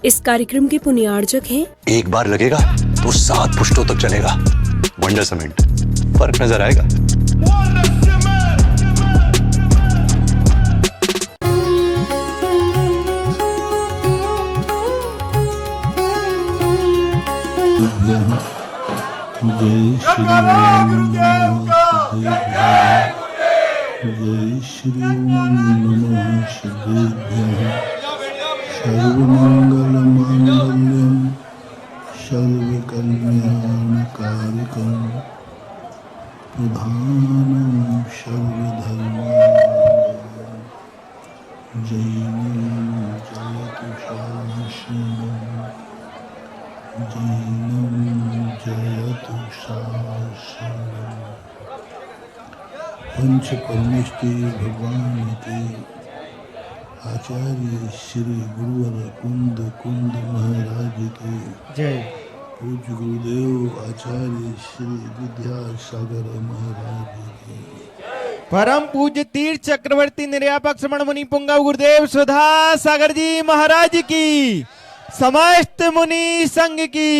इस कार्यक्रम के पुण्यार्जक हैं एक बार लगेगा तो 7 पुश्तों तक चलेगा। वंडर सीमेंट, फर्क नजर आएगा। जय श्री राम जय श्री नमः सिद्धेभ्यः सर्वमंगल मांगल्यं सर्वकल्याणकारिकं प्रधानं सर्वधर्माणां जैनं जयतु शासनं जैनं जयतु शासनं पंच परमेष्टि भगवान के आचार्य श्री गुरुवर कुंद महाराज के जय। पूज्य गुरुदेव आचार्य श्री विद्यासागर महाराज के परम पूज्य तीर्थ चक्रवर्ती निर्यापक श्रमण मुनि पुंगव गुरुदेव सुधा सागर जी महाराज की, समस्त मुनि संघ की।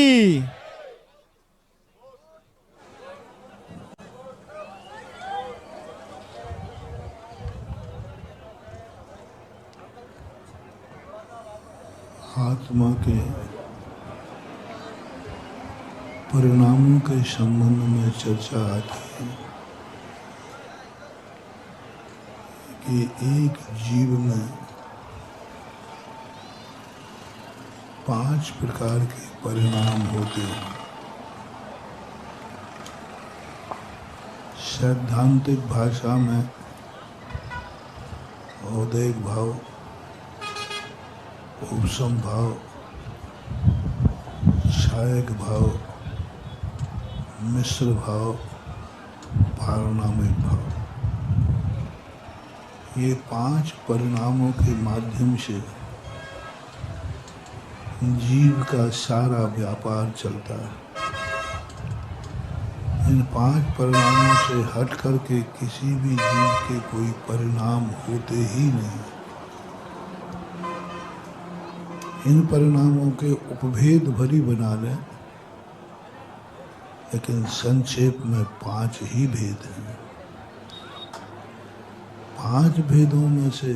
आत्मा के परिणामों के संबंध में चर्चा आती है कि एक जीव में 5 प्रकार के परिणाम होते हैं। सैद्धांतिक भाषा में औदैहिक भाव, उपसम भाव, सहायक भाव, मिश्र भाव, पारिणामिक भाव, ये 5 परिणामों के माध्यम से जीव का सारा व्यापार चलता है। इन 5 परिणामों से हट करके किसी भी जीव के कोई परिणाम होते ही नहीं। इन परिणामों के उपभेद भरी बना लें, लेकिन संक्षेप में 5 ही भेद हैं। 5 भेदों में से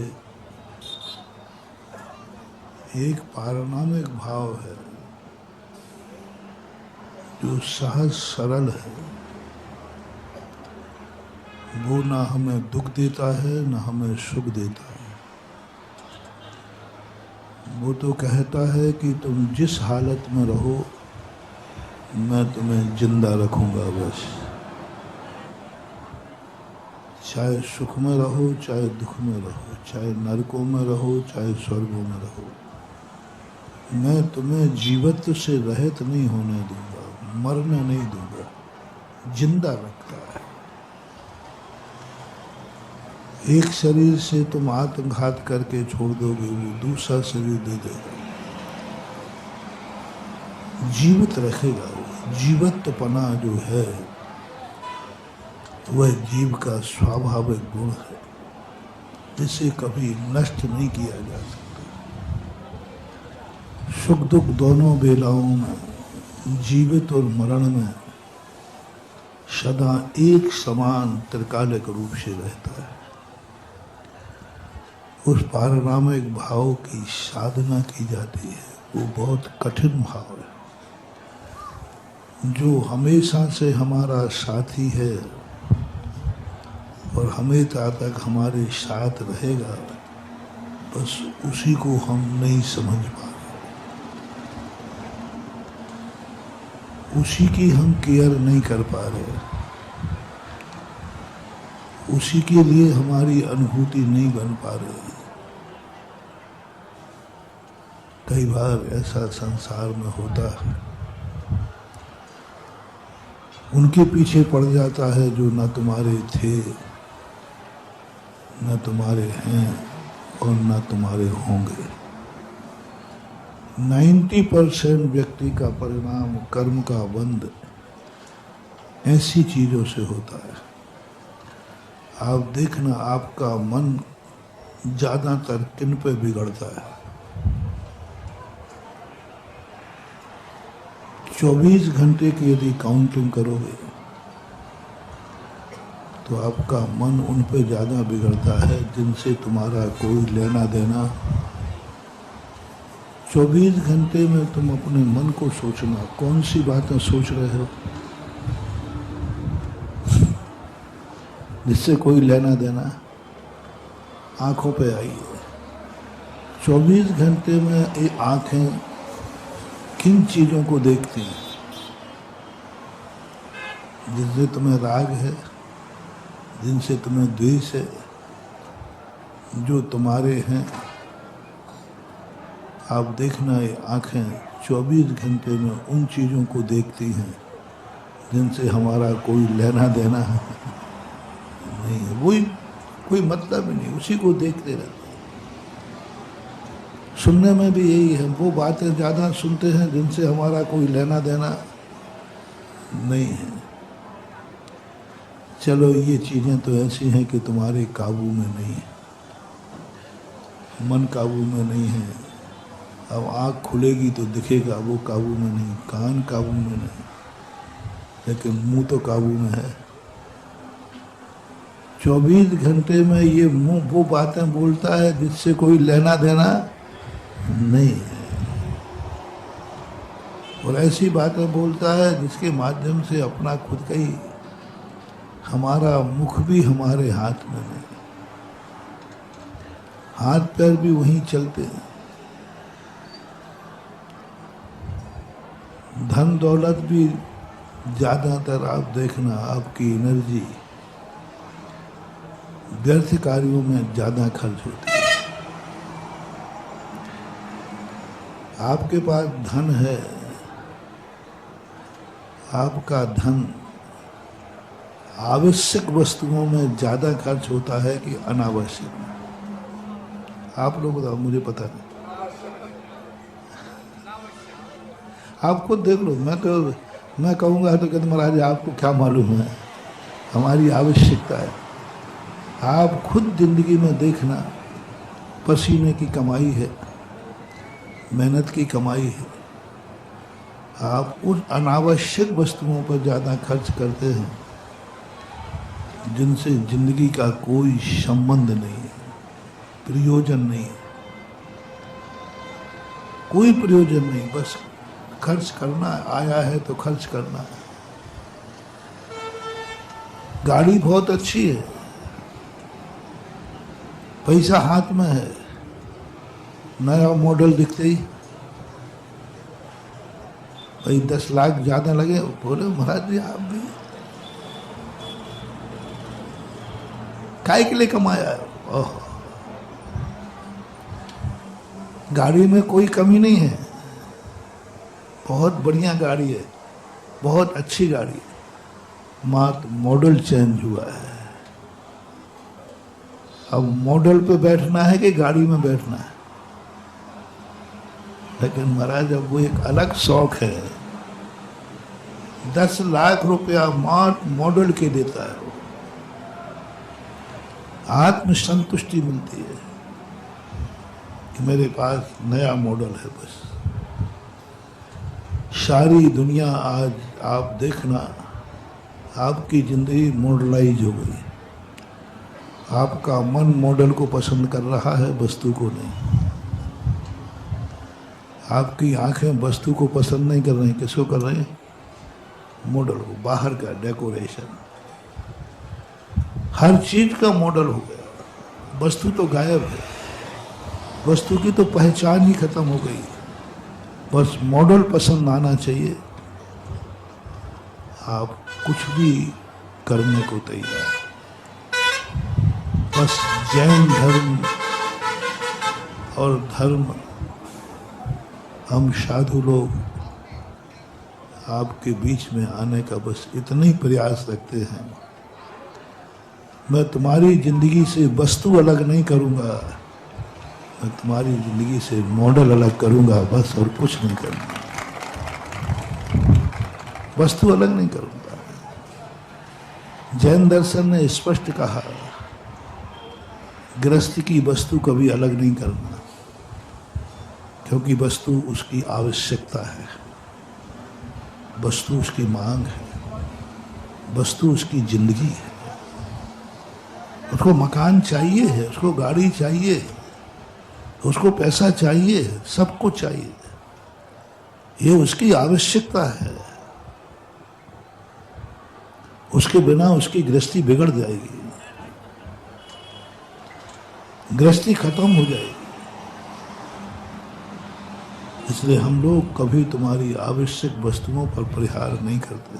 एक पारिणामिक भाव है जो सहज सरल है। वो ना हमें दुख देता है ना हमें सुख देता है। वो तो कहता है कि तुम जिस हालत में रहो मैं तुम्हें जिंदा रखूंगा बस। चाहे सुख में रहो चाहे दुख में रहो, चाहे नरकों में रहो चाहे स्वर्गों में रहो, मैं तुम्हें जीवत्व से रहित नहीं होने दूंगा, मरने नहीं दूंगा, जिंदा रखता है। एक शरीर से तुम आत्मघात करके छोड़ दोगे, वो दूसरा शरीर दे देगा, जीवित रखेगा। जीवत्वपना जो है वह जीव का स्वाभाविक गुण है, जिसे कभी नष्ट नहीं किया जा सकता। सुख दुख दोनों बेलाओं में, जीवित और मरण में सदा एक समान त्रिकालिक रूप से रहता है। उस पारिणामिक भाव की साधना की जाती है। वो बहुत कठिन भाव है जो हमेशा से हमारा साथी है और हमेशा तक हमारे साथ रहेगा, बस उसी को हम नहीं समझ पा रहे, उसी की हम केयर नहीं कर पा रहे, उसी के लिए हमारी अनुभूति नहीं बन पा रही। कई बार ऐसा संसार में होता है, उनके पीछे पड़ जाता है जो न तुम्हारे थे, न तुम्हारे हैं और न तुम्हारे होंगे। 90% व्यक्ति का परिणाम कर्म का बंध ऐसी चीजों से होता है। आप देखना आपका मन ज्यादातर किन पे बिगड़ता है? 24 घंटे की यदि काउंटिंग करोगे तो आपका मन उन पे ज़्यादा बिगड़ता है जिनसे तुम्हारा कोई लेना देना। 24 घंटे में तुम अपने मन को सोचना, कौन सी बातें सोच रहे हो जिससे कोई लेना देना, आंखों पे आई है। 24 घंटे में ये आंखें किन चीज़ों को देखती हैं? जिनसे तुम्हें राग है, जिनसे तुम्हें द्वेष है, जो तुम्हारे हैं। आप देखना, ये आंखें 24 घंटे में उन चीज़ों को देखती हैं जिनसे हमारा कोई लेना देना नहीं है, वही कोई मतलब ही नहीं, उसी को देखते रहते हैं। सुनने में भी यही है, वो बातें ज़्यादा सुनते हैं जिनसे हमारा कोई लेना देना नहीं है। चलो, ये चीज़ें तो ऐसी हैं कि तुम्हारे काबू में नहीं है, मन काबू में नहीं है। अब आँख खुलेगी तो दिखेगा, वो काबू में नहीं, कान काबू में नहीं, लेकिन मुंह तो काबू में है। 24 घंटे में ये मुंह वो बातें बोलता है जिससे कोई लेना देना नहीं है, और ऐसी बातें बोलता है जिसके माध्यम से अपना खुद का ही, हमारा मुख भी हमारे हाथ में नहीं, हाथ पैर भी वहीं चलते हैं। धन दौलत भी ज़्यादातर आप देखना, आपकी एनर्जी व्यर्थ कार्यों में ज़्यादा खर्च होती है। आपके पास धन है, आपका धन आवश्यक वस्तुओं में ज़्यादा खर्च होता है कि अनावश्यक? आप लोग बताओ, मुझे पता नहीं, आप खुद देख लो। मैं कहूँगा तो कहते महाराज आपको क्या मालूम है, हमारी आवश्यकता है। आप खुद जिंदगी में देखना, पसीने की कमाई है, मेहनत की कमाई है, आप उन अनावश्यक वस्तुओं पर ज़्यादा खर्च करते हैं जिनसे जिंदगी का कोई संबंध नहीं है, प्रयोजन नहीं है, कोई प्रयोजन नहीं, बस खर्च करना, आया है तो खर्च करना है। गाड़ी बहुत अच्छी है, पैसा हाथ में है, नया मॉडल दिखते ही भाई 10 लाख ज़्यादा लगे, बोले महाराज जी आप भी काय के लिए कमाया है? ओह, गाड़ी में कोई कमी नहीं है, बहुत बढ़िया गाड़ी है, बहुत अच्छी गाड़ी है, मात्र मॉडल चेंज हुआ है। अब मॉडल पे बैठना है कि गाड़ी में बैठना है? लेकिन महाराज अब वो एक अलग शौक है। 10 लाख रुपया मात्र मॉडल के देता है, वो आत्म संतुष्टि मिलती है कि मेरे पास नया मॉडल है। बस सारी दुनिया आज आप देखना, आपकी जिंदगी मॉडलाइज हो गई। आपका मन मॉडल को पसंद कर रहा है, वस्तु को नहीं। आपकी आंखें वस्तु को पसंद नहीं कर रही, किसको कर रही हैं? मॉडल को, बाहर का डेकोरेशन, हर चीज का मॉडल हो गया। वस्तु तो गायब है, वस्तु की तो पहचान ही खत्म हो गई। बस मॉडल पसंद आना चाहिए, आप कुछ भी करने को तैयार। बस जैन धर्म और धर्म, हम साधु लोग आपके बीच में आने का बस इतना ही प्रयास रखते हैं। मैं तुम्हारी जिंदगी से वस्तु अलग नहीं करूंगा, मैं तुम्हारी जिंदगी से मॉडल अलग करूंगा, बस, और कुछ नहीं करूंगा। वस्तु अलग नहीं करूंगा। जैन दर्शन ने स्पष्ट कहा, गृहस्थ की वस्तु कभी अलग नहीं करना, क्योंकि वस्तु उसकी आवश्यकता है। वस्तु उसकी मांग है, वस्तु उसकी जिंदगी है। उसको मकान चाहिए है, उसको गाड़ी चाहिए है, उसको पैसा चाहिए है, सब कुछ चाहिए। ये उसकी आवश्यकता है। उसके बिना उसकी गृहस्थी बिगड़ जाएगी, गृहस्थी खत्म हो जाएगी। इसलिए हम लोग कभी तुम्हारी आवश्यक वस्तुओं पर परिहार नहीं करते।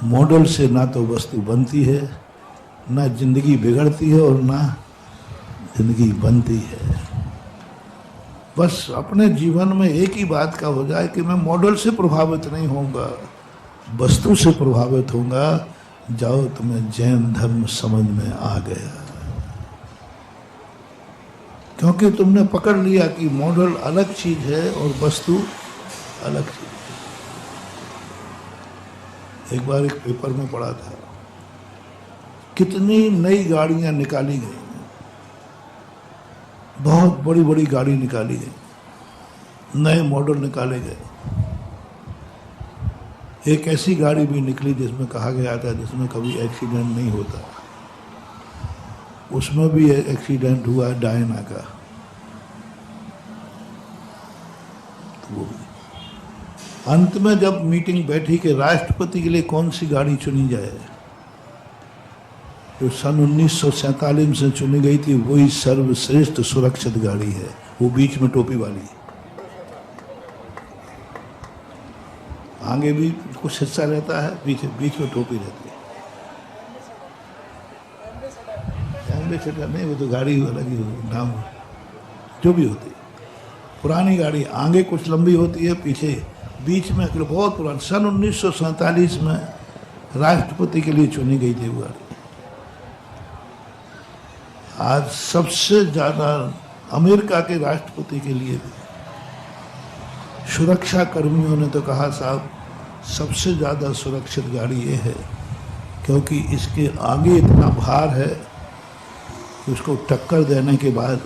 मॉडल से ना तो वस्तु बनती है, ना जिंदगी बिगड़ती है और ना जिंदगी बनती है। बस अपने जीवन में एक ही बात का हो जाए कि मैं मॉडल से प्रभावित नहीं होऊंगा, वस्तु से प्रभावित होऊंगा। जाओ, तुम्हें जैन धर्म समझ में आ गया, क्योंकि तुमने पकड़ लिया कि मॉडल अलग चीज है और वस्तु अलग चीज है। एक बार एक पेपर में पढ़ा था, कितनी नई गाड़ियां निकाली गई, बहुत बड़ी बड़ी गाड़ी निकाली गई, नए मॉडल निकाले गए। एक ऐसी गाड़ी भी निकली जिसमें कहा गया था जिसमें कभी एक्सीडेंट नहीं होता, उसमें भी एक्सीडेंट हुआ डायना का। तो वो अंत में जब मीटिंग बैठी कि राष्ट्रपति के लिए कौन सी गाड़ी चुनी जाए, जो सन 1947 से चुनी गई थी वही सर्वश्रेष्ठ सुरक्षित गाड़ी है, वो बीच में टोपी वाली। आगे भी कुछ हिस्सा रहता है, पीछे बीच में टोपी रहती है। एम्बेसडर नहीं, वो तो गाड़ी अलग ही नाम जो भी होती है। पुरानी गाड़ी आगे कुछ लंबी होती है, पीछे बीच में बहुत पुरानी, सन 1947 में राष्ट्रपति के लिए चुनी गई थी वो गाड़ी। आज सबसे ज्यादा अमेरिका के राष्ट्रपति के लिए भी सुरक्षा कर्मियों ने तो कहा साहब सबसे ज्यादा सुरक्षित गाड़ी ये है, क्योंकि इसके आगे इतना भार है कि उसको टक्कर देने के बाद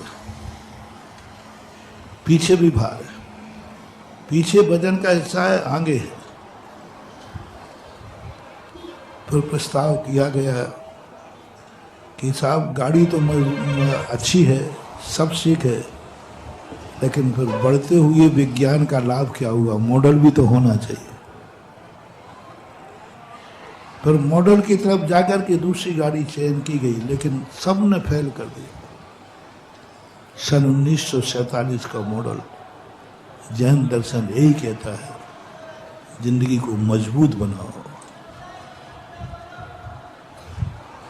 पीछे भी भार है, पीछे वजन का हिस्सा है, आगे है। फिर प्रस्ताव किया गया कि साहब गाड़ी तो अच्छी है, सब ठीक है, लेकिन फिर बढ़ते हुए विज्ञान का लाभ क्या हुआ, मॉडल भी तो होना चाहिए। फिर मॉडल की तरफ जाकर के दूसरी गाड़ी चयन की गई, लेकिन सब ने फेल कर दिया। सन 1947 का मॉडल जैन दर्शन यही कहता है, जिंदगी को मजबूत बनाओ।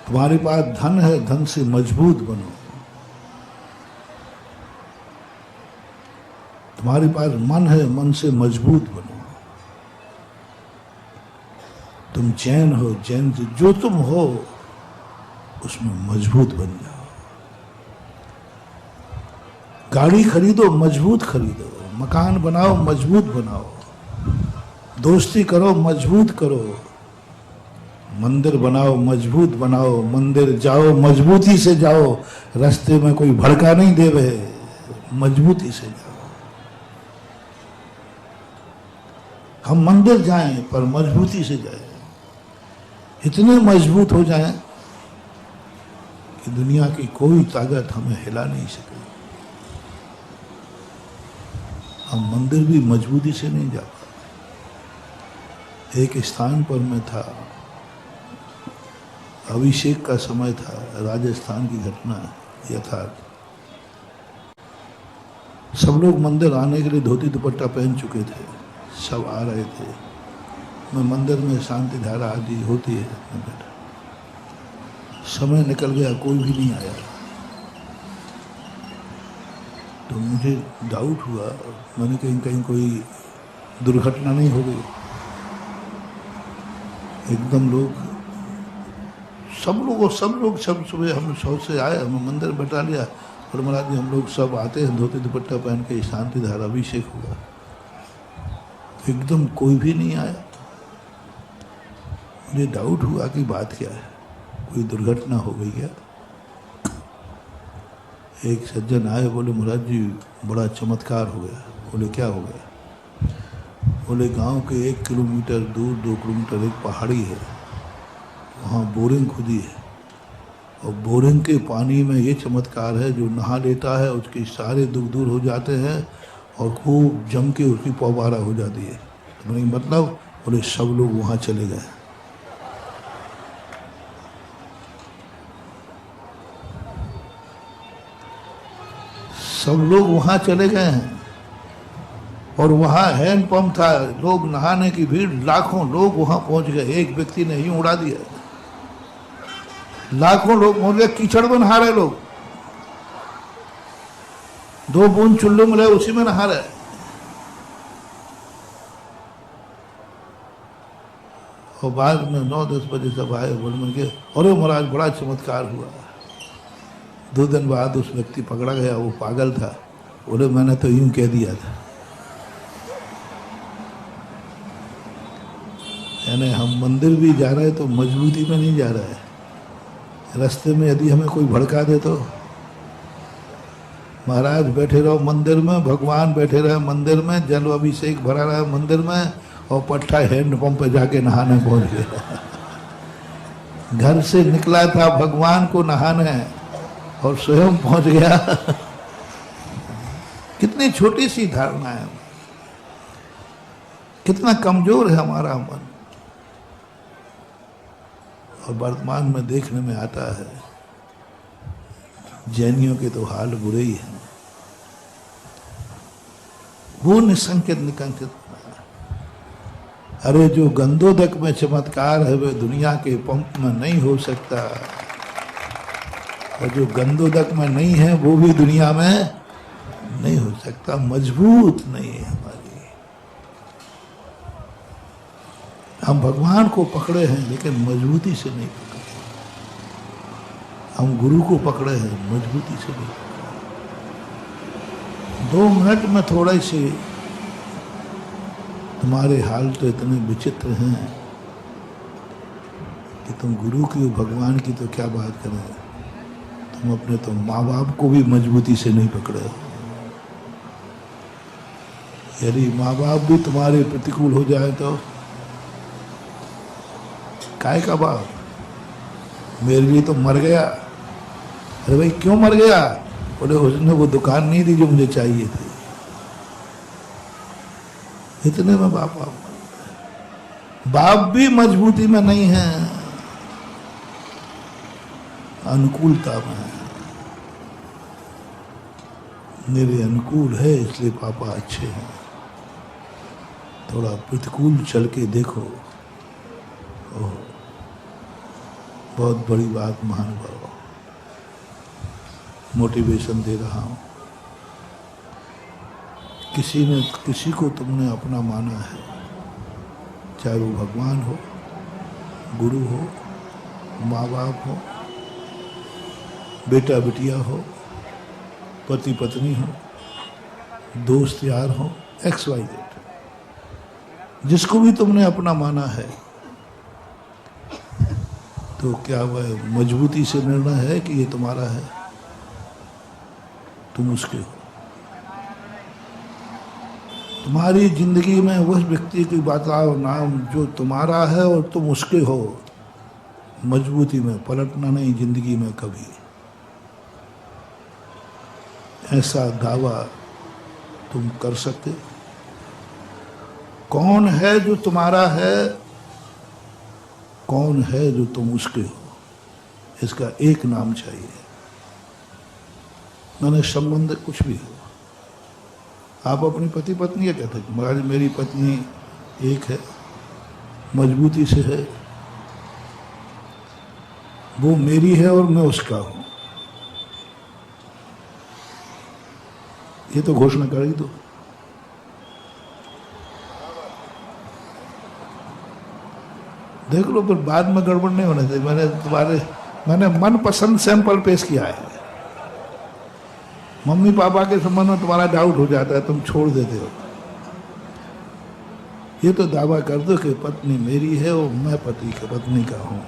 तुम्हारे पास धन है, धन से मजबूत बनो। तुम्हारे पास मन है, मन से मजबूत बनो। तुम जैन हो, जैन से जो तुम हो उसमें मजबूत बन जाओ। गाड़ी खरीदो, मजबूत खरीदो। मकान बनाओ, मजबूत बनाओ। दोस्ती करो, मजबूत करो। मंदिर बनाओ, मजबूत बनाओ। मंदिर जाओ, मजबूती से जाओ। रास्ते में कोई भड़का नहीं देवे, मजबूती से जाओ। हम मंदिर जाएं पर मजबूती से जाएं, इतने मजबूत हो जाएं कि दुनिया की कोई ताकत हमें हिला नहीं सके। हम मंदिर भी मजबूती से नहीं जा पाते। एक स्थान पर मैं था, अभिषेक का समय था, राजस्थान की घटना यथार्थ। सब लोग मंदिर आने के लिए धोती दुपट्टा पहन चुके थे, सब आ रहे थे। मैं मंदिर में शांति धारा आदि होती है, मैं बैठा। समय निकल गया, कोई भी नहीं आया। तो मुझे डाउट हुआ, मैंने कहीं कहीं कोई दुर्घटना नहीं हो गई। एकदम सब सुबह हम 100 से आए, हमें मंदिर बैठा लिया और महाराज जी हम लोग सब आते हैं धोती दुपट्टा पहन के, शांति धारा अभिषेक हुआ। एकदम कोई भी नहीं आया। मुझे डाउट हुआ कि बात क्या है, कोई दुर्घटना हो गई क्या। एक सज्जन आए, बोले महाराज जी बड़ा चमत्कार हो गया। बोले क्या हो गया। बोले गांव के 1 किलोमीटर दूर 2 किलोमीटर एक पहाड़ी है, वहाँ बोरिंग खुदी है, और बोरिंग के पानी में ये चमत्कार है, जो नहा लेता है उसके सारे दुख दूर हो जाते हैं और खूब जम के उसकी पौबारा हो जाती है। तो मैंने मतलब बोले सब लोग वहाँ चले गए। सब लोग वहाँ चले गए हैं, और वहाँ हैंड पंप था, लोग नहाने की भीड़, लाखों लोग वहाँ पहुँच गए। एक व्यक्ति ने यूं उड़ा दिया, लाखों लोग पहुँच गए, कीचड़ में नहा रहे लोग, 2 बूंद चुल्लू मिले उसी में नहा रहे। और बाद में 9-10 बजे सब आए, बोल मन के अरे महाराज बड़ा चमत्कार हुआ। 2 दिन बाद उस व्यक्ति पकड़ा गया, वो पागल था, बोले मैंने तो यूं कह दिया था। यानी हम मंदिर भी जा रहे हैं तो मजबूती में नहीं जा रहे हैं। रास्ते में यदि हमें कोई भड़का दे तो महाराज बैठे रहो मंदिर में, भगवान बैठे रहे मंदिर में, जल अभिषेक भरा रहा मंदिर में, और पट्टा हैंडपंप पे जाके नहाने पहुंच गया। घर से निकला था भगवान को नहाने और स्वयं पहुंच गया। कितनी छोटी सी धारणा है, कितना कमजोर है हमारा मन। और वर्तमान में देखने में आता है जैनियों के तो हाल बुरे ही हैं। वो निसंकेत निकंकित, अरे जो गंदोदक में चमत्कार है वह दुनिया के पंप में नहीं हो सकता, और जो गंदोदक में नहीं है वो भी दुनिया में नहीं हो सकता। मजबूत नहीं है हमारी। हम भगवान को पकड़े हैं लेकिन मजबूती से नहीं पकड़े। हम गुरु को पकड़े हैं, मजबूती से नहीं पकड़े। 2 मिनट में थोड़े से तुम्हारे हाल तो इतने विचित्र हैं कि तुम गुरु की और भगवान की तो क्या बात करें, तुम अपने तो माँ बाप को भी मजबूती से नहीं पकड़े हो। यदि माँ बाप भी तुम्हारे प्रतिकूल हो जाए तो काय का बाप, मेरे लिए तो मर गया। अरे भाई क्यों मर गया? बोले उसने वो दुकान नहीं दी जो मुझे चाहिए थी। इतने में बाप भी मजबूती में नहीं है, अनुकूलता में है। मेरे अनुकूल है इसलिए पापा अच्छे हैं। थोड़ा प्रतिकूल चल के देखो, ओह बहुत बड़ी बात महानुभाव। मोटिवेशन दे रहा हूँ। किसी को तुमने अपना माना है, चाहे वो भगवान हो, गुरु हो, माँ बाप हो, बेटा बिटिया हो, पति पत्नी हो, दोस्त यार हो, XYZ, जिसको भी तुमने अपना माना है, तो क्या वह मजबूती से निर्णय है कि ये तुम्हारा है, तुम उसके हो। तुम्हारी जिंदगी में उस व्यक्ति की बताओ नाम जो तुम्हारा है और तुम उसके हो। मजबूती में पलटना नहीं जिंदगी में कभी। ऐसा दावा तुम कर सकते? कौन है जो तुम्हारा है, कौन है जो तुम उसके हो? इसका एक नाम चाहिए। मैंने संबंध कुछ भी हो, आप अपनी पति पत्नी क्या कहते हैं? महाराज मेरी पत्नी एक है, मजबूती से है, वो मेरी है और मैं उसका हूं। ये तो घोषणा कर ही दो। देख लो, फिर बाद में गड़बड़ नहीं होना चाहिए। मैंने मनपसंद सैंपल पेश किया है। मम्मी पापा के संबंध में तुम्हारा डाउट हो जाता है, तुम छोड़ देते हो। ये तो दावा कर दो कि पत्नी मेरी है और मैं पति के पत्नी का हूं।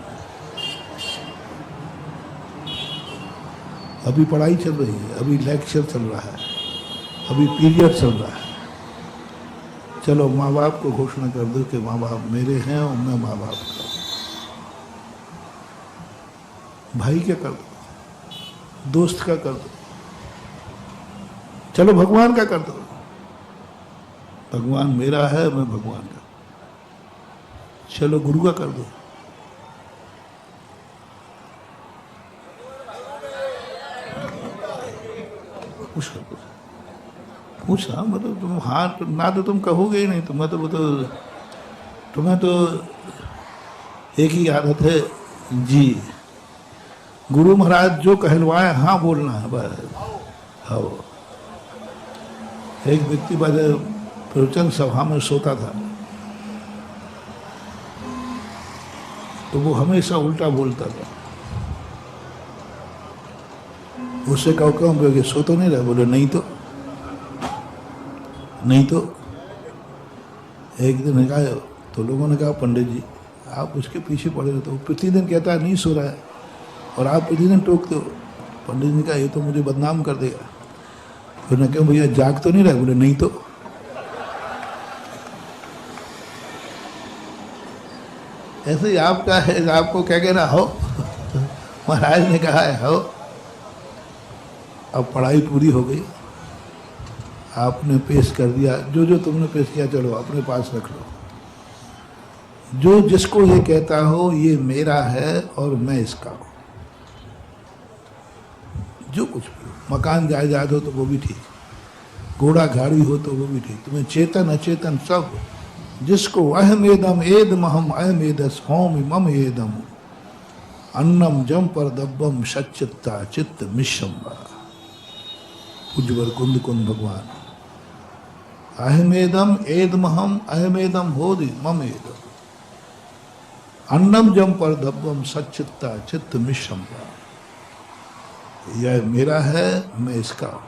अभी पढ़ाई चल रही है, अभी लेक्चर चल रहा है, अभी पीरियड चल रहा है। चलो माँ बाप को घोषणा कर दो कि माँ बाप मेरे हैं और मैं माँ बाप का हूं। भाई क्या कर दो, दोस्त का कर दो, चलो भगवान का कर दो। भगवान मेरा है, मैं भगवान का। चलो गुरु का कर दो। पूछा मतलब तुम हाँ ना तो तुम कहोगे ही नहीं। तुम्हें तो एक ही आदत है जी, गुरु महाराज जो कहलवाए हाँ बोलना है बस। हाँ, एक व्यक्ति प्रवचन सभा में सोता था तो वो हमेशा उल्टा बोलता था। उससे कहो क्यों, बोले सो तो नहीं रहा। बोले नहीं तो एक दिन कहा तो लोगों ने कहा पंडित जी आप उसके पीछे पड़े रहते हो, प्रतिदिन कहता है नहीं सो रहा है और आप प्रतिदिन टोकते हो। पंडित जी ने कहा ये तो मुझे बदनाम कर देगा। फिर ने कहा भैया जाग तो नहीं रहा। बोले नहीं तो। ऐसे ही आपका है, आपको क्या कहना हो। महाराज ने कहा है हो। अब पढ़ाई पूरी हो गई, आपने पेश कर दिया जो जो तुमने पेश किया, चलो अपने पास रख लो। जो जिसको ये कहता हो ये मेरा है और मैं इसका हूं, जो कुछ भी हो, मकान जायदाद हो तो वो भी ठीक, घोड़ा गाड़ी हो तो वो भी ठीक, तुम्हें चेतन अचेतन सब, जिसको अहम एदम एदम हम अहम एदस होम मम एदम अन्नम जम पर दब्बम सच्चित्ता चित्त मिशंबा। पूज्यवर कुंद कुंद भगवान। अहमेदम एदमहम अहमेदम होदि मम एदम अन्नम जम पर दब्बम सच्चित्ता चित्त मिशंबा। यह मेरा है, मैं इसका हूं।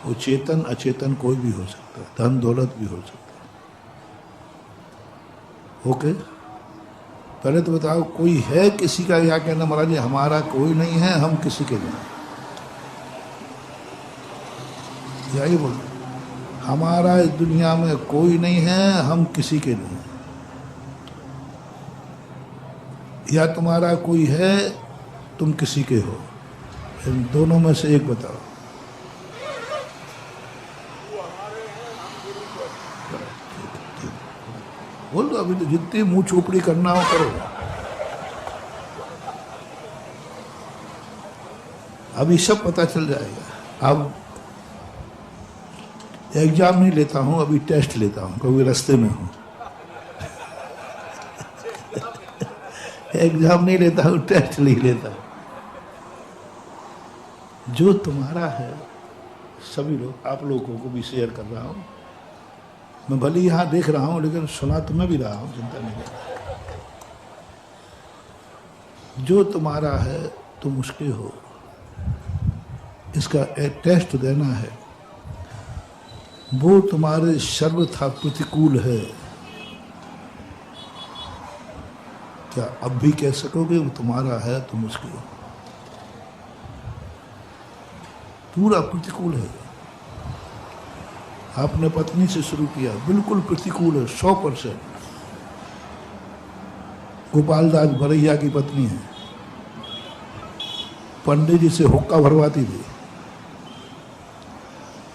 वो चेतन अचेतन कोई भी हो सकता है, धन दौलत भी हो सकता है। ओके, पहले तो बताओ कोई है किसी का? या कहना महाराज हमारा कोई नहीं है, हम किसी के नहीं। यही बोलो, हमारा इस दुनिया में कोई नहीं है, हम किसी के नहीं। या तुम्हारा कोई है, तुम किसी के हो। इन दोनों में से एक बताओ। बोल दो, अभी तो जितनी मुंह चोपड़ी करना हो करो। अभी सब पता चल जाएगा। अब एग्जाम नहीं लेता हूं, अभी टेस्ट लेता हूं, क्योंकि रास्ते में हूं। एग्जाम नहीं लेता हूं, टेस्ट नहीं लेता हूं। जो तुम्हारा है, सभी लोग, आप लोगों को भी शेयर कर रहा हूं। मैं भले यहां देख रहा हूं, लेकिन सुना तो मैं भी रहा हूं, चिंता नहीं करना। जो तुम्हारा है तुम उसके हो, इसका एक टेस्ट देना है। वो तुम्हारे सर्वथा प्रतिकूल है, क्या अब भी कह सकोगे वो तुम्हारा है, तुम उसके हो? पूरा प्रतिकूल है। आपने पत्नी से शुरू किया, बिल्कुल प्रतिकूल है, 100%। गोपाल दास भरैया की पत्नी है, पंडित जी से हुक्का भरवाती थी।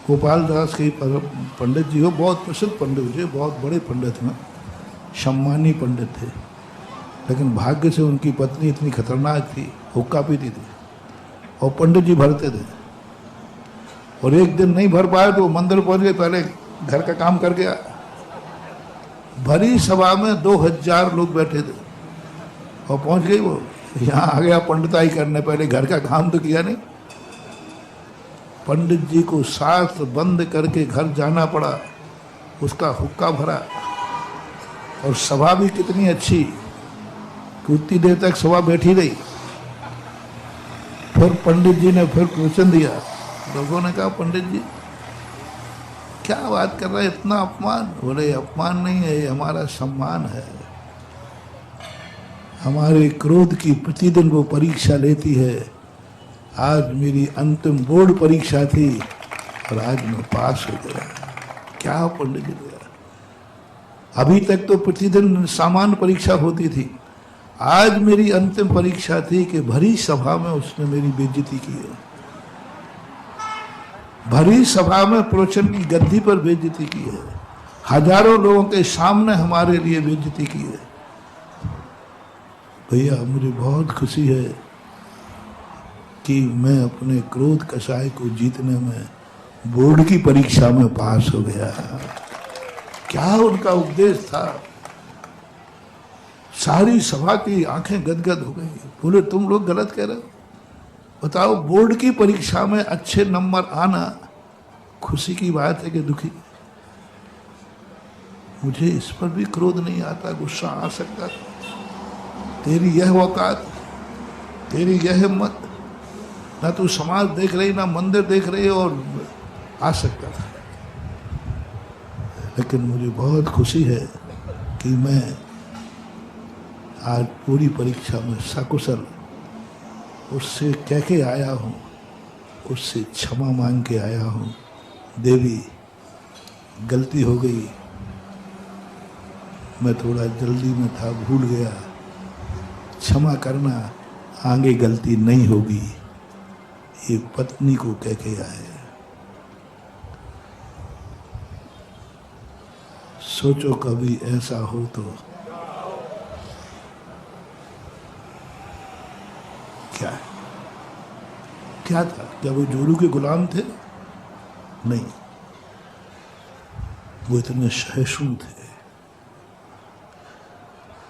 गोपाल दास के पंडित जी हो, बहुत प्रसिद्ध पंडित थे, बहुत बड़े पंडित हैं, सम्मानी पंडित थे। लेकिन भाग्य से उनकी पत्नी इतनी खतरनाक थी, हुक्का पीती थी और पंडित जी भरते थे। और एक दिन नहीं भर पाए तो मंदिर पहुंच गए, पहले घर का काम कर गया। भरी सभा में 2000 लोग बैठे थे और पहुंच गई वो। यहाँ आ गया पंडिताई करने, पहले घर का काम तो किया नहीं। पंडित जी को शास्त्र बंद करके घर जाना पड़ा, उसका हुक्का भरा। और सभा भी कितनी अच्छी कि उतनी देर तक सभा बैठी रही। फिर पंडित जी ने फिर प्रवचन दिया। लोगों ने कहा पंडित जी क्या बात कर रहे हैं, इतना अपमान? बोले अपमान नहीं है, ये हमारा सम्मान है। हमारे क्रोध की प्रतिदिन वो परीक्षा लेती है। आज मेरी अंतिम बोर्ड परीक्षा थी और आज मैं पास हो गया। क्या पंडित जी, अभी तक तो प्रतिदिन सामान्य परीक्षा होती थी, आज मेरी अंतिम परीक्षा थी कि भरी सभा में उसने मेरी बेइज्जती की है। भरी सभा में प्रवचन की गद्दी पर बेइज्जती की है, हजारों लोगों के सामने हमारे लिए बेइज्जती की है। भैया मुझे बहुत खुशी है कि मैं अपने क्रोध कषाय को जीतने में बोर्ड की परीक्षा में पास हो गया। क्या उनका उपदेश था, सारी सभा की आंखें गदगद हो गई। बोले तुम लोग गलत कह रहे हो, बताओ बोर्ड की परीक्षा में अच्छे नंबर आना खुशी की बात है कि दुखी। मुझे इस पर भी क्रोध नहीं आता, गुस्सा आ सकता था। तेरी यह औकात, तेरी यह हिम्मत, ना तू समाज देख रही ना मंदिर देख रही, और आ सकता था। लेकिन मुझे बहुत खुशी है कि मैं आज पूरी परीक्षा में सकुशल उससे कह के आया हूँ, उससे क्षमा मांग के आया हूँ। देवी गलती हो गई, मैं थोड़ा जल्दी में था, भूल गया, क्षमा करना, आगे गलती नहीं होगी। ये पत्नी को कह के आए। सोचो कभी ऐसा हो तो क्या है? क्या था? क्या वो जोरू के गुलाम थे? नहीं, वो इतने सहिष्णु थे।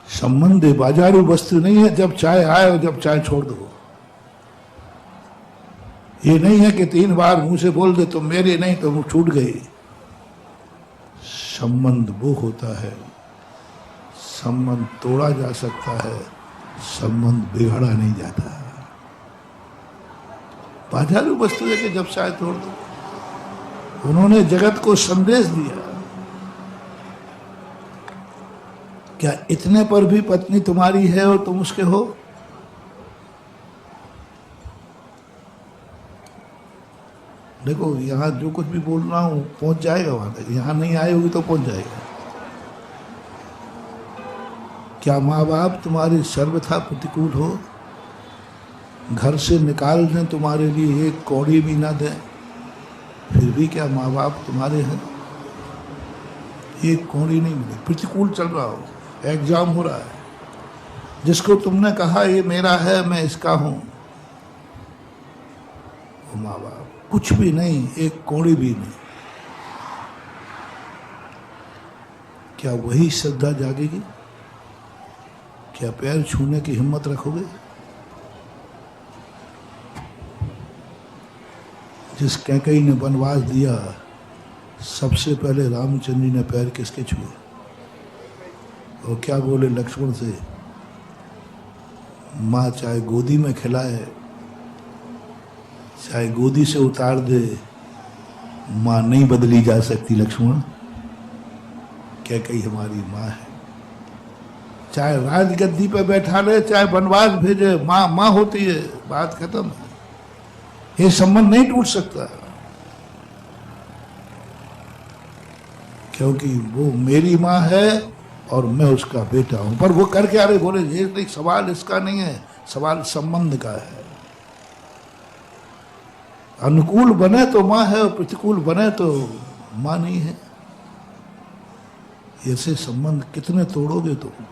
संबंध बाजारू वस्तु नहीं है, जब चाहे आए और जब चाहे छोड़ दो। ये नहीं है कि 3 बार मुंह से बोल दे तो मेरे नहीं तो मुंह छूट गई। संबंध वो होता है, संबंध तोड़ा जा सकता है, संबंध बिगड़ा नहीं जाता। बाजारू वस्तु है कि जब चाहे तोड़ दो। उन्होंने जगत को संदेश दिया, क्या इतने पर भी पत्नी तुम्हारी है और तुम उसके हो? देखो यहां जो कुछ भी बोल रहा हूं पहुंच जाएगा वहां तक, यहां नहीं आए होगी तो पहुंच जाएगा। क्या माँ बाप तुम्हारे सर्वथा प्रतिकूल हो, घर से निकाल दें, तुम्हारे लिए एक कौड़ी भी ना दें, फिर भी क्या माँ बाप तुम्हारे हैं? एक कौड़ी नहीं मिले, प्रतिकूल चल रहा हो, एग्जाम हो रहा है, जिसको तुमने कहा ये मेरा है, मैं इसका हूं, वो माँ बाप कुछ भी नहीं, एक कौड़ी भी नहीं। क्या वही श्रद्धा जागेगी? क्या पैर छूने की हिम्मत रखोगे? जिस कैकेयी ने वनवास दिया, सबसे पहले रामचंद्र जी ने पैर किसके छुए? और क्या बोले लक्ष्मण से? माँ चाहे गोदी में खिलाए, चाहे गोदी से उतार दे, माँ नहीं बदली जा सकती लक्ष्मण। कैकेयी हमारी माँ है। चाहे राजगद्दी पे बैठा ले, चाहे वनवास भेजे, माँ माँ होती है, बात खत्म है। ये संबंध नहीं टूट सकता, क्योंकि वो मेरी माँ है और मैं उसका बेटा हूं। पर वो करके आ रहे, बोले ये नहीं, सवाल इसका नहीं है, सवाल संबंध का है। अनुकूल बने तो माँ है और प्रतिकूल बने तो माँ नहीं है। ऐसे संबंध कितने तोड़ोगे तुम,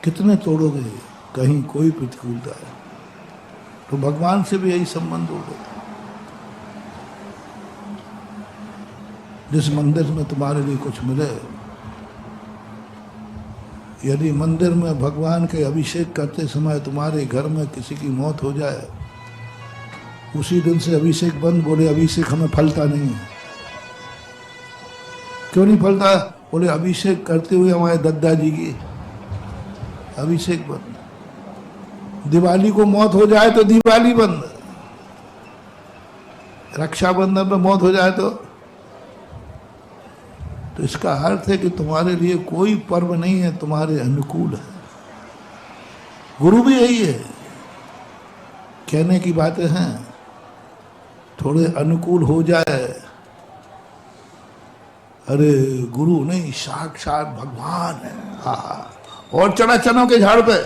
कितने तोड़ोगे? कहीं कोई प्रतिकूलता है तो भगवान से भी यही संबंध होगा। जिस मंदिर में तुम्हारे लिए कुछ मिले, यदि मंदिर में भगवान के अभिषेक करते समय तुम्हारे घर में किसी की मौत हो जाए, उसी दिन से अभिषेक बंद। बोले अभिषेक हमें फलता नहीं है। क्यों नहीं फलता? बोले अभिषेक करते हुए हमारे दादाजी की अभिषेक बंद। दिवाली को मौत हो जाए तो दिवाली बंद, रक्षाबंधन में मौत हो जाए तो इसका अर्थ है कि तुम्हारे लिए कोई पर्व नहीं है, तुम्हारे अनुकूल है। गुरु भी यही है, कहने की बातें हैं, थोड़े अनुकूल हो जाए अरे गुरु नहीं, साक्षात भगवान है। हाँ, और चढ़ा चनों के झाड़ पे।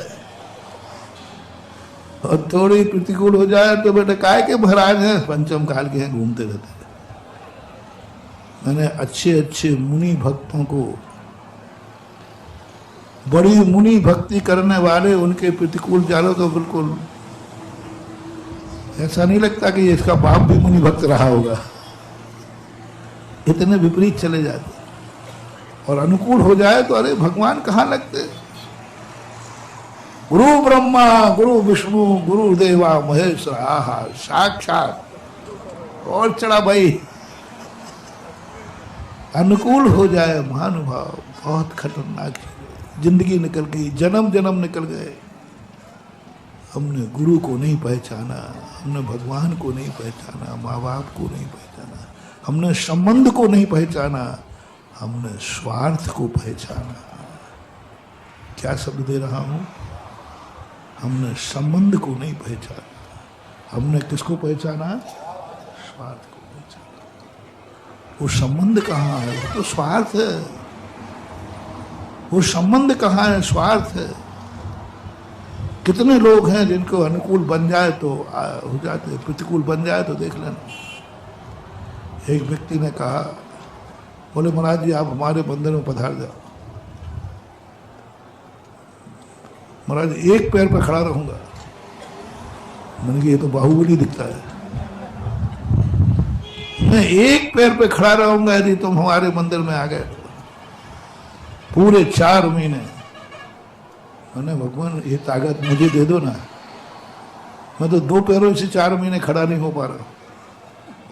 और थोड़ी प्रतिकूल हो जाए तो बेटे काय के महाराज हैं, पंचम काल के हैं, घूमते रहते हैं। मैंने अच्छे अच्छे मुनि भक्तों को, बड़ी मुनि भक्ति करने वाले, उनके प्रतिकूल जालो तो बिल्कुल ऐसा नहीं लगता कि इसका बाप भी मुनि भक्त रहा होगा। इतने विपरीत चले जाते। और अनुकूल हो जाए तो अरे भगवान कहाँ लगते। गुरु ब्रह्मा गुरु विष्णु गुरु देवा महेश्वर, आहा साक्षात। और चढ़ा भाई, अनुकूल हो जाए महानुभाव, बहुत खतरनाक है। जिंदगी निकल गई, जन्म जन्म निकल गए। हमने गुरु को नहीं पहचाना, हमने भगवान को नहीं पहचाना, माँ बाप को नहीं पहचाना, हमने संबंध को नहीं पहचाना, हमने स्वार्थ को पहचाना। क्या शब्द दे रहा हूं? हमने संबंध को नहीं पहचाना, हमने किसको पहचाना? स्वार्थ को पहचाना। वो संबंध कहाँ है? वो तो स्वार्थ है। वो संबंध कहाँ है? स्वार्थ है। कितने लोग हैं जिनको अनुकूल बन जाए तो हो जाते, प्रतिकूल बन जाए तो देख लेना। एक व्यक्ति ने कहा, बोले महाराज जी आप हमारे मंदिर में पधार जाओ। महाराज एक पैर पर खड़ा रहूंगा। मैंने कहा ये तो बाहुबली दिखता है। मैं एक पैर पे खड़ा रहूंगा यदि तुम हमारे मंदिर में आ गए। पूरे 4 महीने मैंने, भगवान ये ताकत मुझे दे दो ना। मैं तो 2 पैरों से 4 महीने खड़ा नहीं हो पा रहा।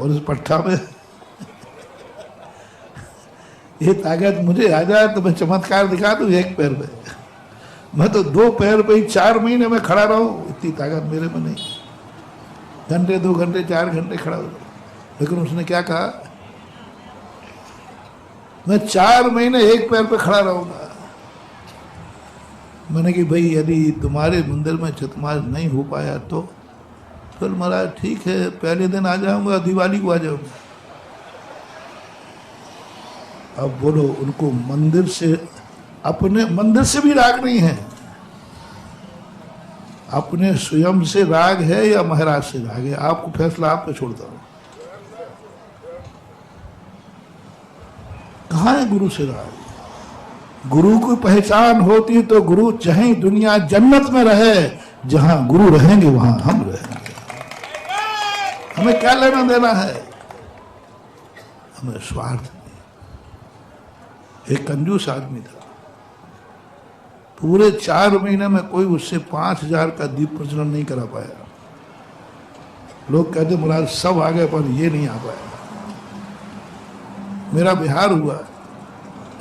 और इस पट्टा में ये ताकत मुझे आ जाए तो मैं चमत्कार दिखा दूं एक पैर पे। मैं तो 2 पैर पे ही 4 महीने में खड़ा रहूं, इतनी ताकत मेरे में नहीं। घंटे 2 घंटे 4 घंटे खड़ा हो। लेकिन उसने क्या कहा? मैं 4 महीने एक पैर पे खड़ा रहूंगा। मैंने कि भाई यदि तुम्हारे मंदिर में छतमाज नहीं हो पाया तो फिर महाराज ठीक है, पहले दिन आ जाऊंगा, दिवाली को आ जाऊंगा। अब बोलो, उनको मंदिर से, अपने मंदिर से भी राग नहीं है। अपने स्वयं से राग है या महाराज से राग है? आपको फैसला आप पे छोड़ता हूं। कहाँ है गुरु से राग? गुरु की पहचान होती तो गुरु चाहे दुनिया जन्नत में रहे, जहां गुरु रहेंगे वहां हम रहेंगे। हमें क्या लेना देना है? हमें स्वार्थ नहीं। एक कंजूस आदमी था, पूरे 4 महीने में कोई उससे 5000 का दीप प्रज्वलन नहीं करा पाया। लोग कहते महाराज सब आ गए पर ये नहीं आ पाया। मेरा बिहार हुआ,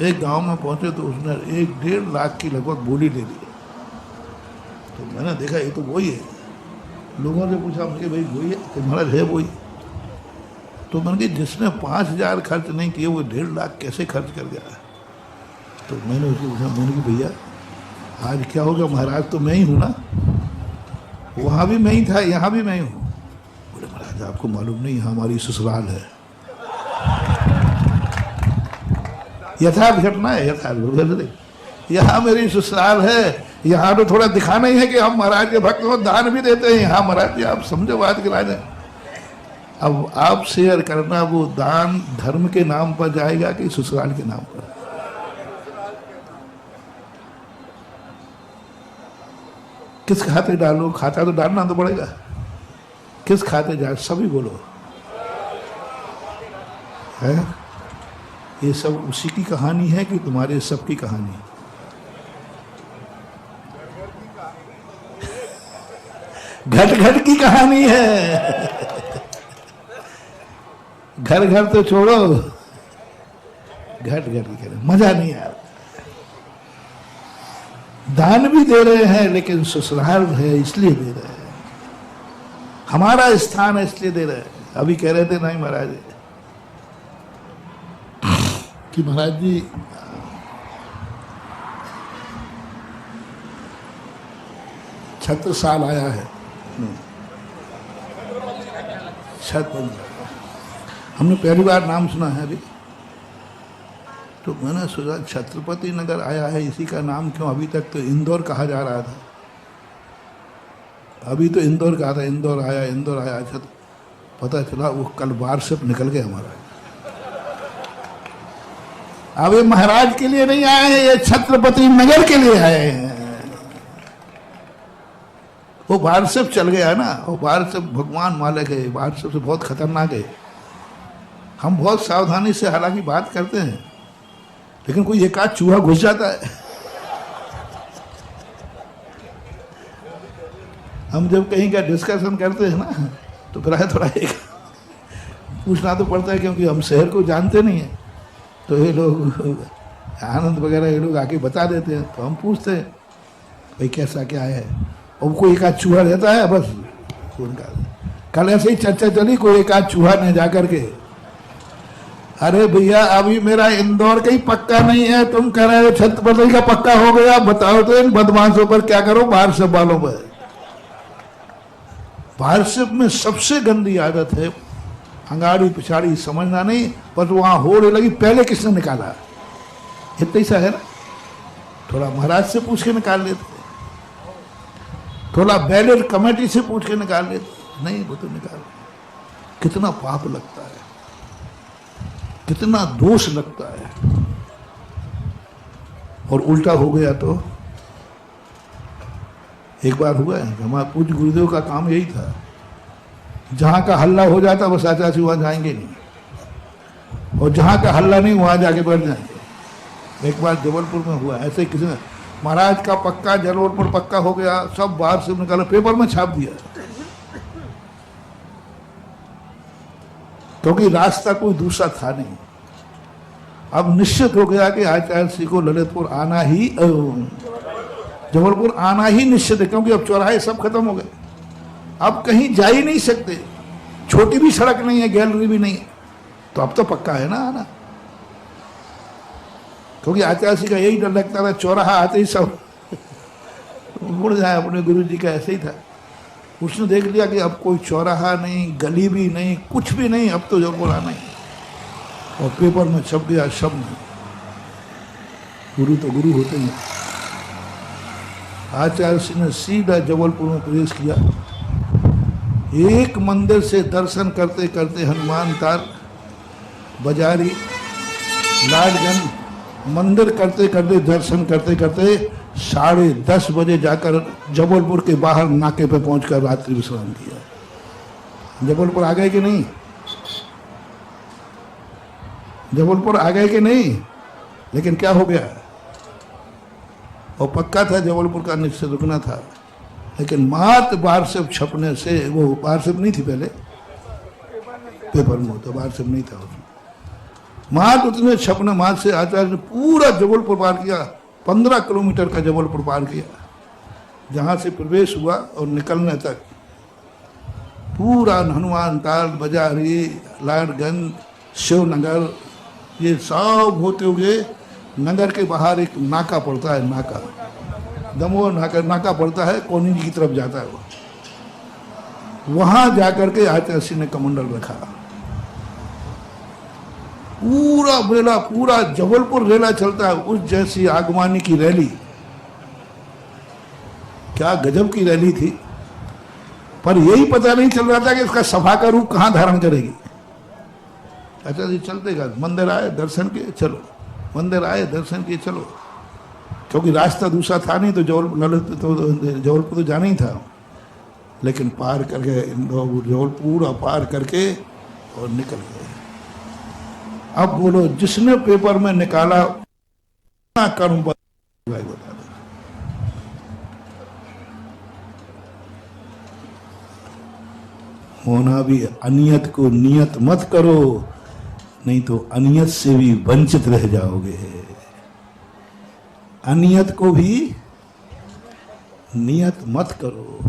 एक गांव में पहुंचे तो उसने 1-1.5 लाख की लगभग बोली ले ली। तो मैंने देखा ये तो वही है। लोगों से पूछा मुझे भाई वही है? तो महाराज है वही। तो मैंने कहा जिसने 5000 खर्च नहीं किए वो 1.5 लाख कैसे खर्च कर गया? तो मैंने उसको पूछा, मैंने कहा भैया आज क्या होगा? महाराज तो मैं ही हूँ ना, वहाँ भी मैं ही था, यहाँ भी मैं ही हूँ। बोले महाराज आपको मालूम नहीं यहाँ हमारी ससुराल है। यथार्थ घटना है, यथार्थ। यहाँ मेरी ससुराल है। यहाँ तो थोड़ा दिखाना ही है कि हम महाराज के भक्त हो, दान भी देते हैं। यहाँ महाराज जी आप समझो बात के राजा। अब आप शेयर करना, वो दान धर्म के नाम पर जाएगा कि ससुराल के नाम पर? किस खाते डालो? खाता तो डालना तो पड़ेगा। किस खाते जाए? सभी बोलो है। ये सब उसी की कहानी है कि तुम्हारे सबकी कहानी? घट घट की कहानी है। घर घर तो छोड़ो, घट घट की कहानी मजा नहीं आ रहा। दान भी दे रहे हैं लेकिन ससुराल है इसलिए दे रहे हैं, हमारा स्थान है इसलिए दे रहे हैं। अभी कह रहे थे नहीं महाराज कि महाराज जी छत्र साल आया है, छत बन गया। हमने पहली बार नाम सुना है अभी। तो मैंने सोचा छत्रपति नगर आया है, इसी का नाम क्यों? अभी तक तो इंदौर कहा जा रहा था, अभी तो इंदौर कहा था, इंदौर आया इंदौर आया। अच्छा, पता चला वो कल वारसप निकल गया हमारा। अब ये महाराज के लिए नहीं आए हैं, ये छत्रपति नगर के लिए आए हैं। वो वारसप चल गया ना, वो वारसप भगवान मालिक है, वारसप से बहुत खतरनाक है। हम बहुत सावधानी से हालांकि बात करते हैं, लेकिन कोई एक आध चूहा घुस जाता है। हम जब कहीं का डिस्कशन करते हैं ना, तो फिर थोड़ा एक पूछना तो पड़ता है, क्योंकि हम शहर को जानते नहीं हैं। तो ये लोग आनंद वगैरह ये लोग आके बता देते हैं, तो हम पूछते हैं भाई कैसा क्या है। और कोई एक आध चूहा रहता है बस उनका। कल ऐसे ही चर्चा चली, कोई एक आध चूहा ने जाकर के, अरे भैया अभी मेरा इंदौर का ही पक्का नहीं है, तुम कह रहे हो छत्रपति का पक्का हो गया, बताओ तो इन बदमाशों पर क्या करो, वारसप वालों पर। वारसप में सबसे गंदी आदत है अंगाड़ी पिछाड़ी समझना नहीं, बस वहां होड़ लगी पहले किसने निकाला, इतना ही सा है ना। थोड़ा महाराज से पूछ के निकाल लेते, थोड़ा बैलेट कमेटी से पूछ के निकाल लेते, नहीं वो तो निकाल। कितना पाप लगता है, कितना दोष लगता है। और उल्टा हो गया तो एक बार हुआ है, हमारे पूज्य गुरुदेव का काम यही था, जहां का हल्ला हो जाता बस आचार्य वहां जाएंगे नहीं, और जहां का हल्ला नहीं वहां जाके बैठ जाएंगे। एक बार जबलपुर में हुआ ऐसे ही, किसी ने महाराज का पक्का जबलपुर पक्का हो गया, सब बाहर से निकाला, पेपर में छाप दिया, क्योंकि रास्ता कोई दूसरा था नहीं। अब निश्चित हो गया कि आचार्य श्री को ललितपुर आना ही, जबलपुर आना ही निश्चित है, क्योंकि अब चौराहे सब खत्म हो गए, अब कहीं जा ही नहीं सकते, छोटी भी सड़क नहीं है, गैलरी भी नहीं है, तो अब तो पक्का है ना आना। क्योंकि आचार्य श्री का यही डर लगता था, चौराहा आते ही सब मुड़ जाए। अपने गुरु जी का ऐसे ही था, उसने देख लिया कि अब कोई चौराहा नहीं, गली भी नहीं, कुछ भी नहीं, अब तो जबलपुर आना ही। और पेपर में छप गया शब्द, गुरु तो गुरु होते हैं। आचार्य श्री ने सीधा जबलपुर में प्रवेश किया। एक मंदिर से दर्शन करते करते हनुमान ताल, बाजारी, लाडगंज मंदिर करते करते दर्शन करते करते 10:30 बजे जाकर जबलपुर के बाहर नाके पे पहुंचकर रात्रि विश्राम किया। जबलपुर आ गए कि नहीं? जबलपुर आ गए कि नहीं? लेकिन क्या हो गया, और पक्का था जबलपुर का निश्चित रुकना था, लेकिन मात्र वारसप छपने से, वो वारसप नहीं थी पहले, पेपर में तो वारसप नहीं था उसमें, मात्र उतने छपने मात्र से आचार्य ने पूरा जबलपुर पार किया। 15 किलोमीटर का जबलपुर पार किया, जहाँ से प्रवेश हुआ और निकलने तक पूरा हनुमान ताल, बाजारी, लाडगंज, शिवनगर, ये सब होते हुए नगर के बाहर एक नाका पड़ता है, नाका दमोह नाका पड़ता है, कोनी जी की तरफ जाता है वो, वहां जाकर के आचार्य श्री ने कमंडल रखा। पूरा रेला, पूरा जबलपुर रेला चलता है, उस जैसी आगमनी की रैली, क्या गजब की रैली थी। पर यही पता नहीं चल रहा था कि इसका सभा का रूप कहां धारण करेगी। अच्छा जी चलते गए, मंदिर आए दर्शन किए चलो, मंदिर आए दर्शन किए चलो, क्योंकि रास्ता दूसरा था नहीं, तो जबलपुर तो जाना ही था। लेकिन पार करके जबलपुर पूरा पार करके और निकल गए। अब बोलो, जिसने पेपर में निकाला कर्म बता दो। होना भी अनियत को नियत मत करो, नहीं तो अनियत से भी वंचित रह जाओगे। अनियत को भी नियत मत करो,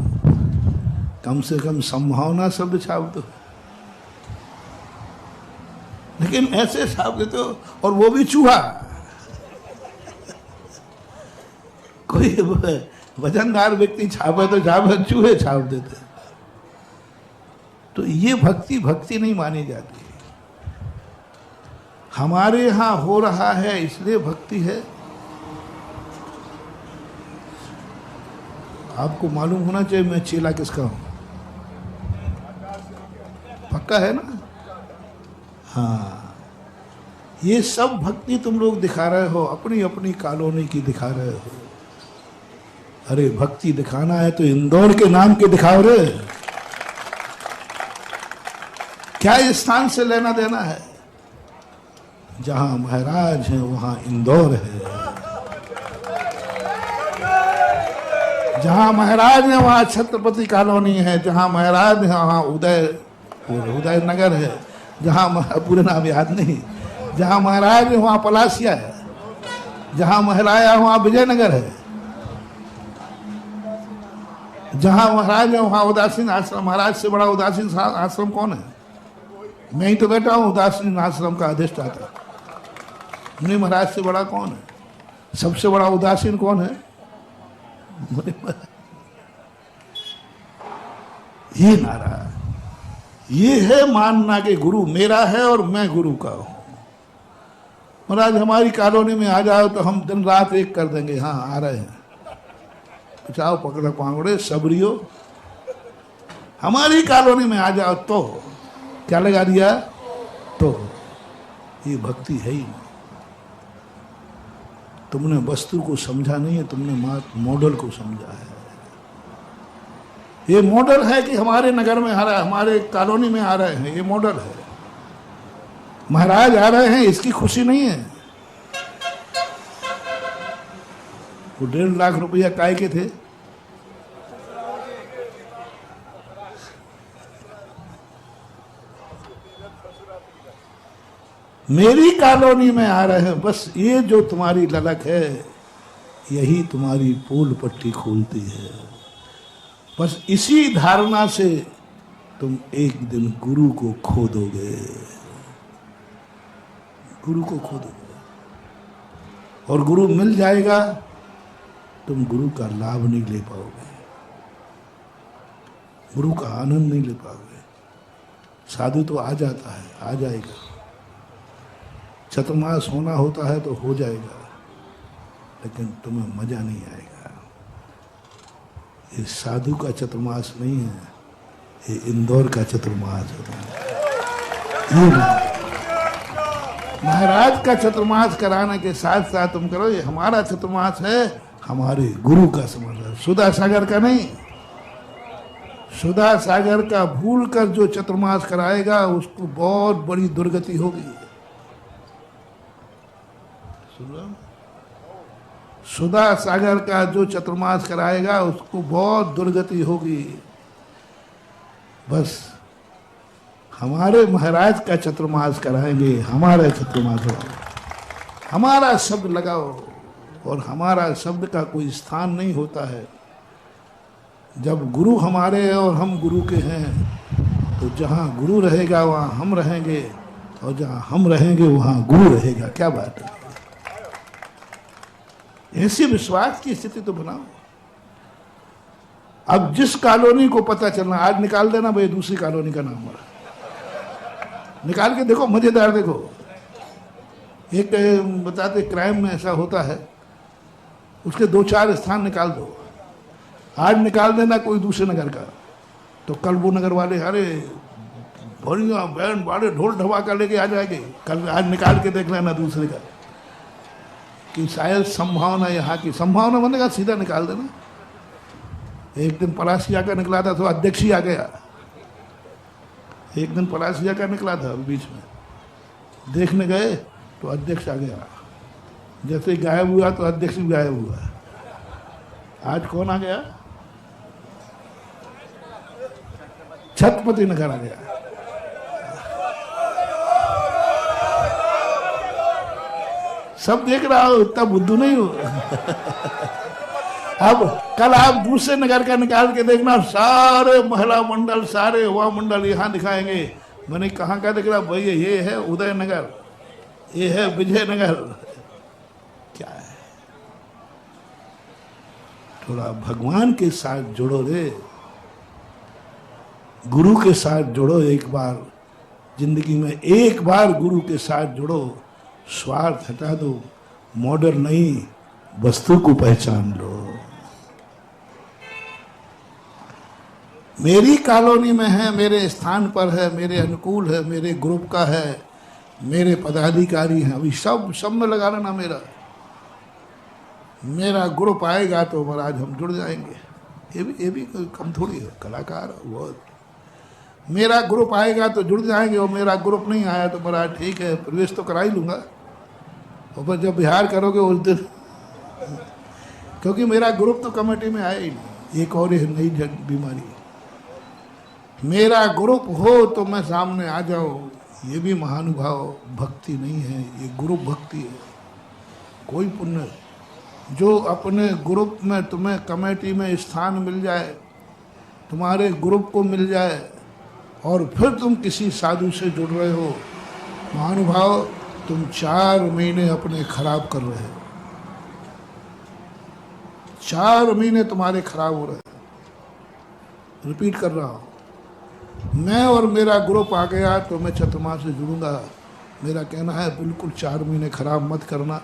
कम से कम संभावना शब्द छाप दो। लेकिन ऐसे छाप देते हो, और वो भी चूहा। कोई वजनदार व्यक्ति छापे तो छापे, चूहे छाप देते। तो ये भक्ति नहीं मानी जाती। हमारे यहाँ हो रहा है इसलिए भक्ति है। आपको मालूम होना चाहिए मैं चेला किसका हूं। पक्का है ना? हाँ, ये सब भक्ति तुम लोग दिखा रहे हो, अपनी अपनी कॉलोनी की दिखा रहे हो। अरे भक्ति दिखाना है तो इंदौर के नाम के दिखाओ रे। क्या इस स्थान से लेना देना है? जहां महाराज है वहां इंदौर है, जहां महाराज है वहां छत्रपति कॉलोनी है, जहां महाराज है वहां उदय नगर है, जहां पूरे नाम याद नहीं, जहां महाराज है वहां पलासिया है, जहां महाराज है वहां विजयनगर है, जहां महाराज है वहां उदासीन आश्रम। महाराज से बड़ा उदासीन आश्रम कौन है? मैं ही तो बैठा हूं उदासीन आश्रम का अधिष्ठाता। मुनि महाराज से बड़ा कौन है? सबसे बड़ा उदासीन कौन है? ये नारा, ये है मानना कि गुरु मेरा है और मैं गुरु का हूं। महाराज हमारी कॉलोनी में आ जाओ तो हम दिन रात एक कर देंगे। हाँ आ रहे हैं, जाओ पकड़ो पांगड़े सबरियो, हमारी कॉलोनी में आ जाओ तो क्या लगा दिया? तो ये भक्ति है ही नहीं। तुमने वस्तु को समझा नहीं है, तुमने मॉडल को समझा है। ये मॉडल है कि हमारे नगर में आ रहा है, हमारे कॉलोनी में आ रहे हैं, ये मॉडल है। महाराज आ रहे हैं इसकी खुशी नहीं है। वो 1.5 लाख रुपया काय के थे? मेरी कॉलोनी में आ रहे हैं, बस ये जो तुम्हारी ललक है यही तुम्हारी पोल पट्टी खोलती है। बस इसी धारणा से तुम एक दिन गुरु को खो दोगे, गुरु को खो दोगे। और गुरु मिल जाएगा, तुम गुरु का लाभ नहीं ले पाओगे, गुरु का आनंद नहीं ले पाओगे। साधु तो आ जाता है, आ जाएगा, चतुर्मास होना होता है तो हो जाएगा, लेकिन तुम्हें मजा नहीं आएगा। ये साधु का चतुर्मास नहीं है, ये इंदौर का चतुर्मास है। ये महाराज का चतुर्मास कराने के साथ साथ तुम करो, ये हमारा चतुर्मास है, हमारे गुरु का समर्पण। सुधा सागर का नहीं, सुधा सागर का भूल कर जो चतुर्मास कराएगा उसको बहुत बड़ी दुर्गति होगी। सुधा सागर का जो चतुर्मास कराएगा उसको बहुत दुर्गति होगी। बस हमारे महाराज का चतुर्मास कराएंगे, हमारा चतुर्मास होगा, हमारा शब्द लगाओ। और हमारा शब्द का कोई स्थान नहीं होता है। जब गुरु हमारे हैं और हम गुरु के हैं, तो जहाँ गुरु रहेगा वहाँ हम रहेंगे, और जहाँ हम रहेंगे वहाँ गुरु रहेगा। क्या बात है? ऐसी विश्वास की स्थिति तो बनाओ। अब जिस कॉलोनी को पता चलना, आज निकाल देना भाई दूसरी कॉलोनी का नाम हो, निकाल के देखो, मजेदार देखो। एक बताते क्राइम में ऐसा होता है, उसके 2-4 स्थान निकाल दो। आज निकाल देना कोई दूसरे नगर का, तो कल वो नगर वाले अरे बढ़िया बैंड बाड़े ढोल ढमाका लेके आ जाएंगे। कल आज निकाल के देख लेना दूसरे का, कि शायद संभावना, यहाँ की संभावना बनेगा, सीधा निकाल देना। एक दिन पलासिया का निकला था तो अध्यक्ष ही आ गया। एक दिन पलासिया का निकला था, बीच में देखने गए तो अध्यक्ष आ गया। जैसे ही गायब हुआ तो अध्यक्ष भी गायब हुआ। आज कौन आ गया? छत्रपति नगर आ गया। सब देख रहा हो, इतना बुद्धू नहीं हो। अब कल आप दूसरे नगर का निकाल के देखना, सारे महिला मंडल, सारे युवा मंडल यहाँ दिखाएंगे। मैंने कहाँ का दिख रहा? भैया ये है उदय नगर, ये है विजयनगर। क्या है? थोड़ा भगवान के साथ जुड़ो रे, गुरु के साथ जुड़ो। एक बार जिंदगी में एक बार गुरु के साथ जुड़ो, स्वार्थ हटा दो, मॉडल नहीं वस्तु को पहचान लो। मेरी कॉलोनी में है, मेरे स्थान पर है, मेरे अनुकूल है, मेरे ग्रुप का है, मेरे पदाधिकारी हैं, अभी सब में लगा लेना मेरा ग्रुप आएगा तो महाराज हम जुड़ जाएंगे। ये भी कोई कम थोड़ी है, कलाकार बहुत। मेरा ग्रुप आएगा तो जुड़ जाएंगे और मेरा ग्रुप नहीं आया तो महाराज ठीक है, प्रवेश तो करा ही लूँगा। और पर जब बिहार करोगे उस दिन, क्योंकि मेरा ग्रुप तो कमेटी में आया ही नहीं। एक और नई बीमारी, मेरा ग्रुप हो तो मैं सामने आ जाऊँ, ये भी महानुभाव भक्ति नहीं है, ये ग्रुप भक्ति है। कोई पुण्य जो अपने ग्रुप में तुम्हें कमेटी में स्थान मिल जाए, तुम्हारे ग्रुप को मिल जाए और फिर तुम किसी साधु से जुड़ रहे हो, महानुभाव तुम 4 महीने अपने खराब कर रहे हो, 4 महीने तुम्हारे खराब हो रहे हैं। रिपीट कर रहा हूँ, मैं और मेरा ग्रुप आ गया तो मैं चतुर्मास से जुड़ूंगा। मेरा कहना है बिल्कुल 4 महीने खराब मत करना,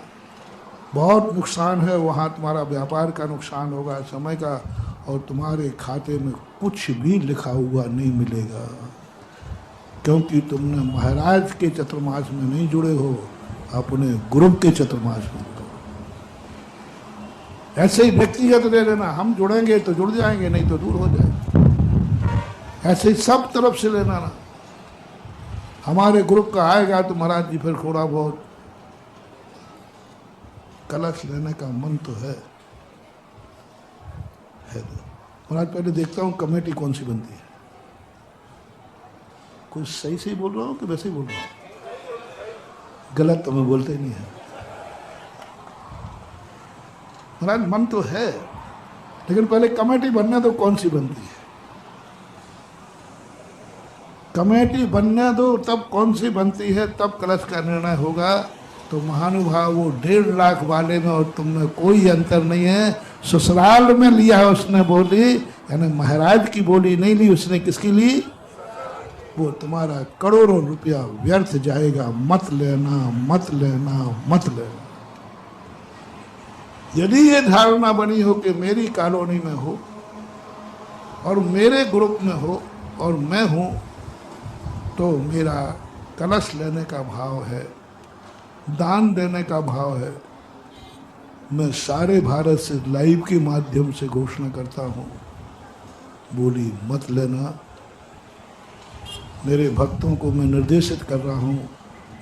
बहुत नुकसान है वहाँ, तुम्हारा व्यापार का नुकसान होगा, समय का, और तुम्हारे खाते में कुछ भी लिखा हुआ नहीं मिलेगा, क्योंकि तुमने महाराज के चतुर्मास में नहीं जुड़े हो, अपने ग्रुप के चतुर्मास में जुड़े हो। ऐसे ही व्यक्तिगत ले लेना, हम जुड़ेंगे तो जुड़ जाएंगे, नहीं तो दूर हो जाएंगे। ऐसे ही सब तरफ से लेना ना, हमारे ग्रुप का आएगा तो महाराज जी फिर थोड़ा बहुत कलश लेने का मन तो है। महाराज पहले देखता हूँ कमेटी कौन सी बनती है। कुछ सही से ही बोल रहा हूँ कि वैसे ही बोल रहा हूँ? गलत तो मैं बोलते ही नहीं है। महाराज मन तो है, लेकिन पहले कमेटी बनने दो, कौन सी बनती है कमेटी बनने दो, तब कौन सी बनती है, तब कलश का निर्णय होगा। तो महानुभाव वो 1.5 लाख वाले में और तुम में कोई अंतर नहीं है। ससुराल में लिया है उसने बोली, यानी महाराज की बोली नहीं ली उसने, किसकी ली? वो तुम्हारा करोड़ों रुपया व्यर्थ जाएगा। मत लेना, मत लेना, मत लेना। यदि ये धारणा बनी हो कि मेरी कॉलोनी में हो और मेरे ग्रुप में हो और मैं हूँ, तो मेरा कलश लेने का भाव है, दान देने का भाव है। मैं सारे भारत से लाइव के माध्यम से घोषणा करता हूँ, बोली मत लेना। मेरे भक्तों को मैं निर्देशित कर रहा हूँ,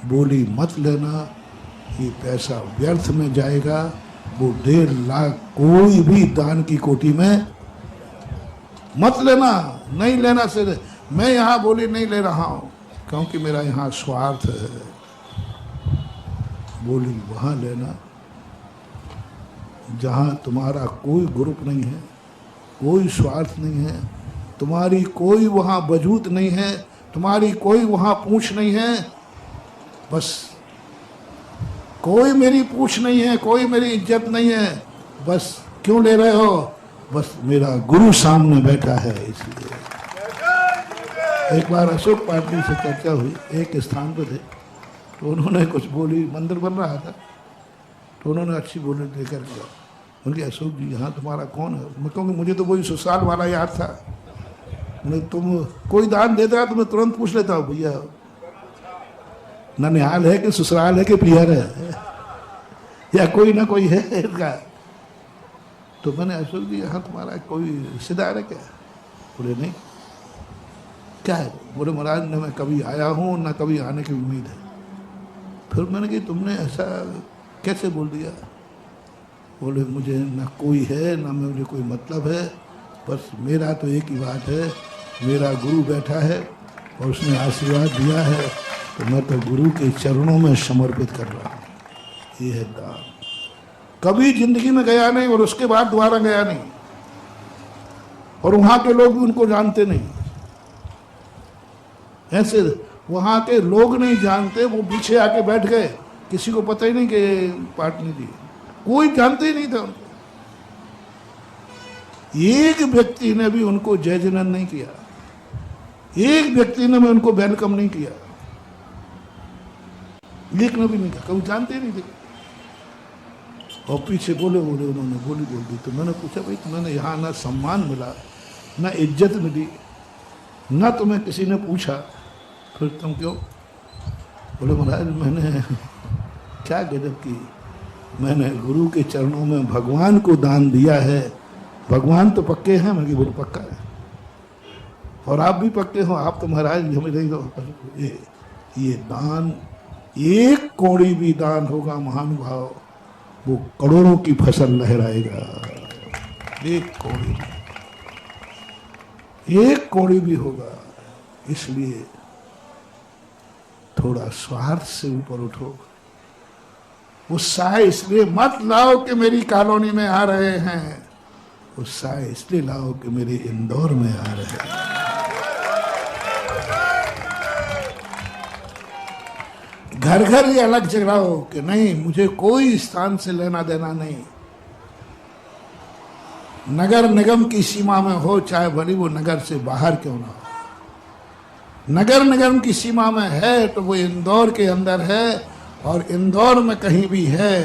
बोली मत लेना, ये पैसा व्यर्थ में जाएगा। वो 1.5 लाख कोई भी दान की कोटि में मत लेना, नहीं लेना से। मैं यहाँ बोली नहीं ले रहा हूँ क्योंकि मेरा यहाँ स्वार्थ है। बोली वहाँ लेना जहाँ तुम्हारा कोई ग्रुप नहीं है, कोई स्वार्थ नहीं है, तुम्हारी कोई वहाँ वजूद नहीं है, तुम्हारी कोई वहाँ पूछ नहीं है। बस कोई मेरी पूछ नहीं है, कोई मेरी इज्जत नहीं है। बस क्यों ले रहे हो? बस मेरा गुरु सामने बैठा है इसलिए। एक बार अशोक पाटिल से चर्चा हुई, एक स्थान पर थे, तो उन्होंने कुछ बोली, मंदिर बन रहा था, तो उन्होंने अच्छी बोली लेकर गया। उनके अशोक जी यहाँ तुम्हारा कौन है? मैं कहूँगी मुझे तो वही ससुराल वाला याद था। उन्हें तुम कोई दान देता है तो मैं तुरंत पूछ लेता हूँ, भैया ननिहाल है कि ससुराल है कि पियर है या कोई ना कोई है इसका। तो मैंने अशोक जी यहाँ तुम्हारा कोई रिश्तेदार है क्या? बोले नहीं। क्या है? बोले महाराज न मैं कभी आया हूँ न कभी आने की उम्मीद है। फिर मैंने कहा तुमने ऐसा कैसे बोल दिया? बोले मुझे न कोई है न मुझे कोई मतलब है, बस मेरा तो एक ही बात है, मेरा गुरु बैठा है और उसने आशीर्वाद दिया है, तो मैं तो गुरु के चरणों में समर्पित कर रहा हूँ। ये है दान। कभी जिंदगी में गया नहीं और उसके बाद दोबारा गया नहीं, और वहाँ के लोग भी उनको जानते नहीं। ऐसे वहाँ के लोग नहीं जानते, वो पीछे आके बैठ गए, किसी को पता ही नहीं कि पाटनी जी, कोई जानते ही नहीं था उनको। एक व्यक्ति ने भी उनको जय जनन नहीं किया, एक व्यक्ति ने भी उनको वेलकम नहीं किया। लिखना भी नहीं था, कभी जानते नहीं थे। और पीछे बोले उन्होंने बोल दी। तो मैंने पूछा भाई तुम्हें यहाँ ना सम्मान मिला, ना इज्जत मिली, ना तुम्हें किसी ने पूछा, फिर तुम क्यों? बोले महाराज मैंने क्या गजब की, मैंने गुरु के चरणों में भगवान को दान दिया है। भगवान तो पक्के हैं? मैं बोले पक्का है, और आप भी पक्के हो, आप तो महाराज हमें नहीं दो। ये दान, एक कौड़ी भी दान होगा महानुभाव, वो करोड़ों की फसल लहराएगा। एक कौड़ी भी होगा। इसलिए थोड़ा स्वार्थ से ऊपर उठो। उत्साह इसलिए मत लाओ कि मेरी कॉलोनी में आ रहे हैं, उत्साह इसलिए लाओ कि मेरे इंदौर में आ रहे हैं। घर घर ये अलग जगह कि नहीं, मुझे कोई स्थान से लेना देना नहीं। नगर निगम की सीमा में हो, चाहे भली वो नगर से बाहर क्यों ना हो। नगर निगम की सीमा में है तो वो इंदौर के अंदर है, और इंदौर में कहीं भी है,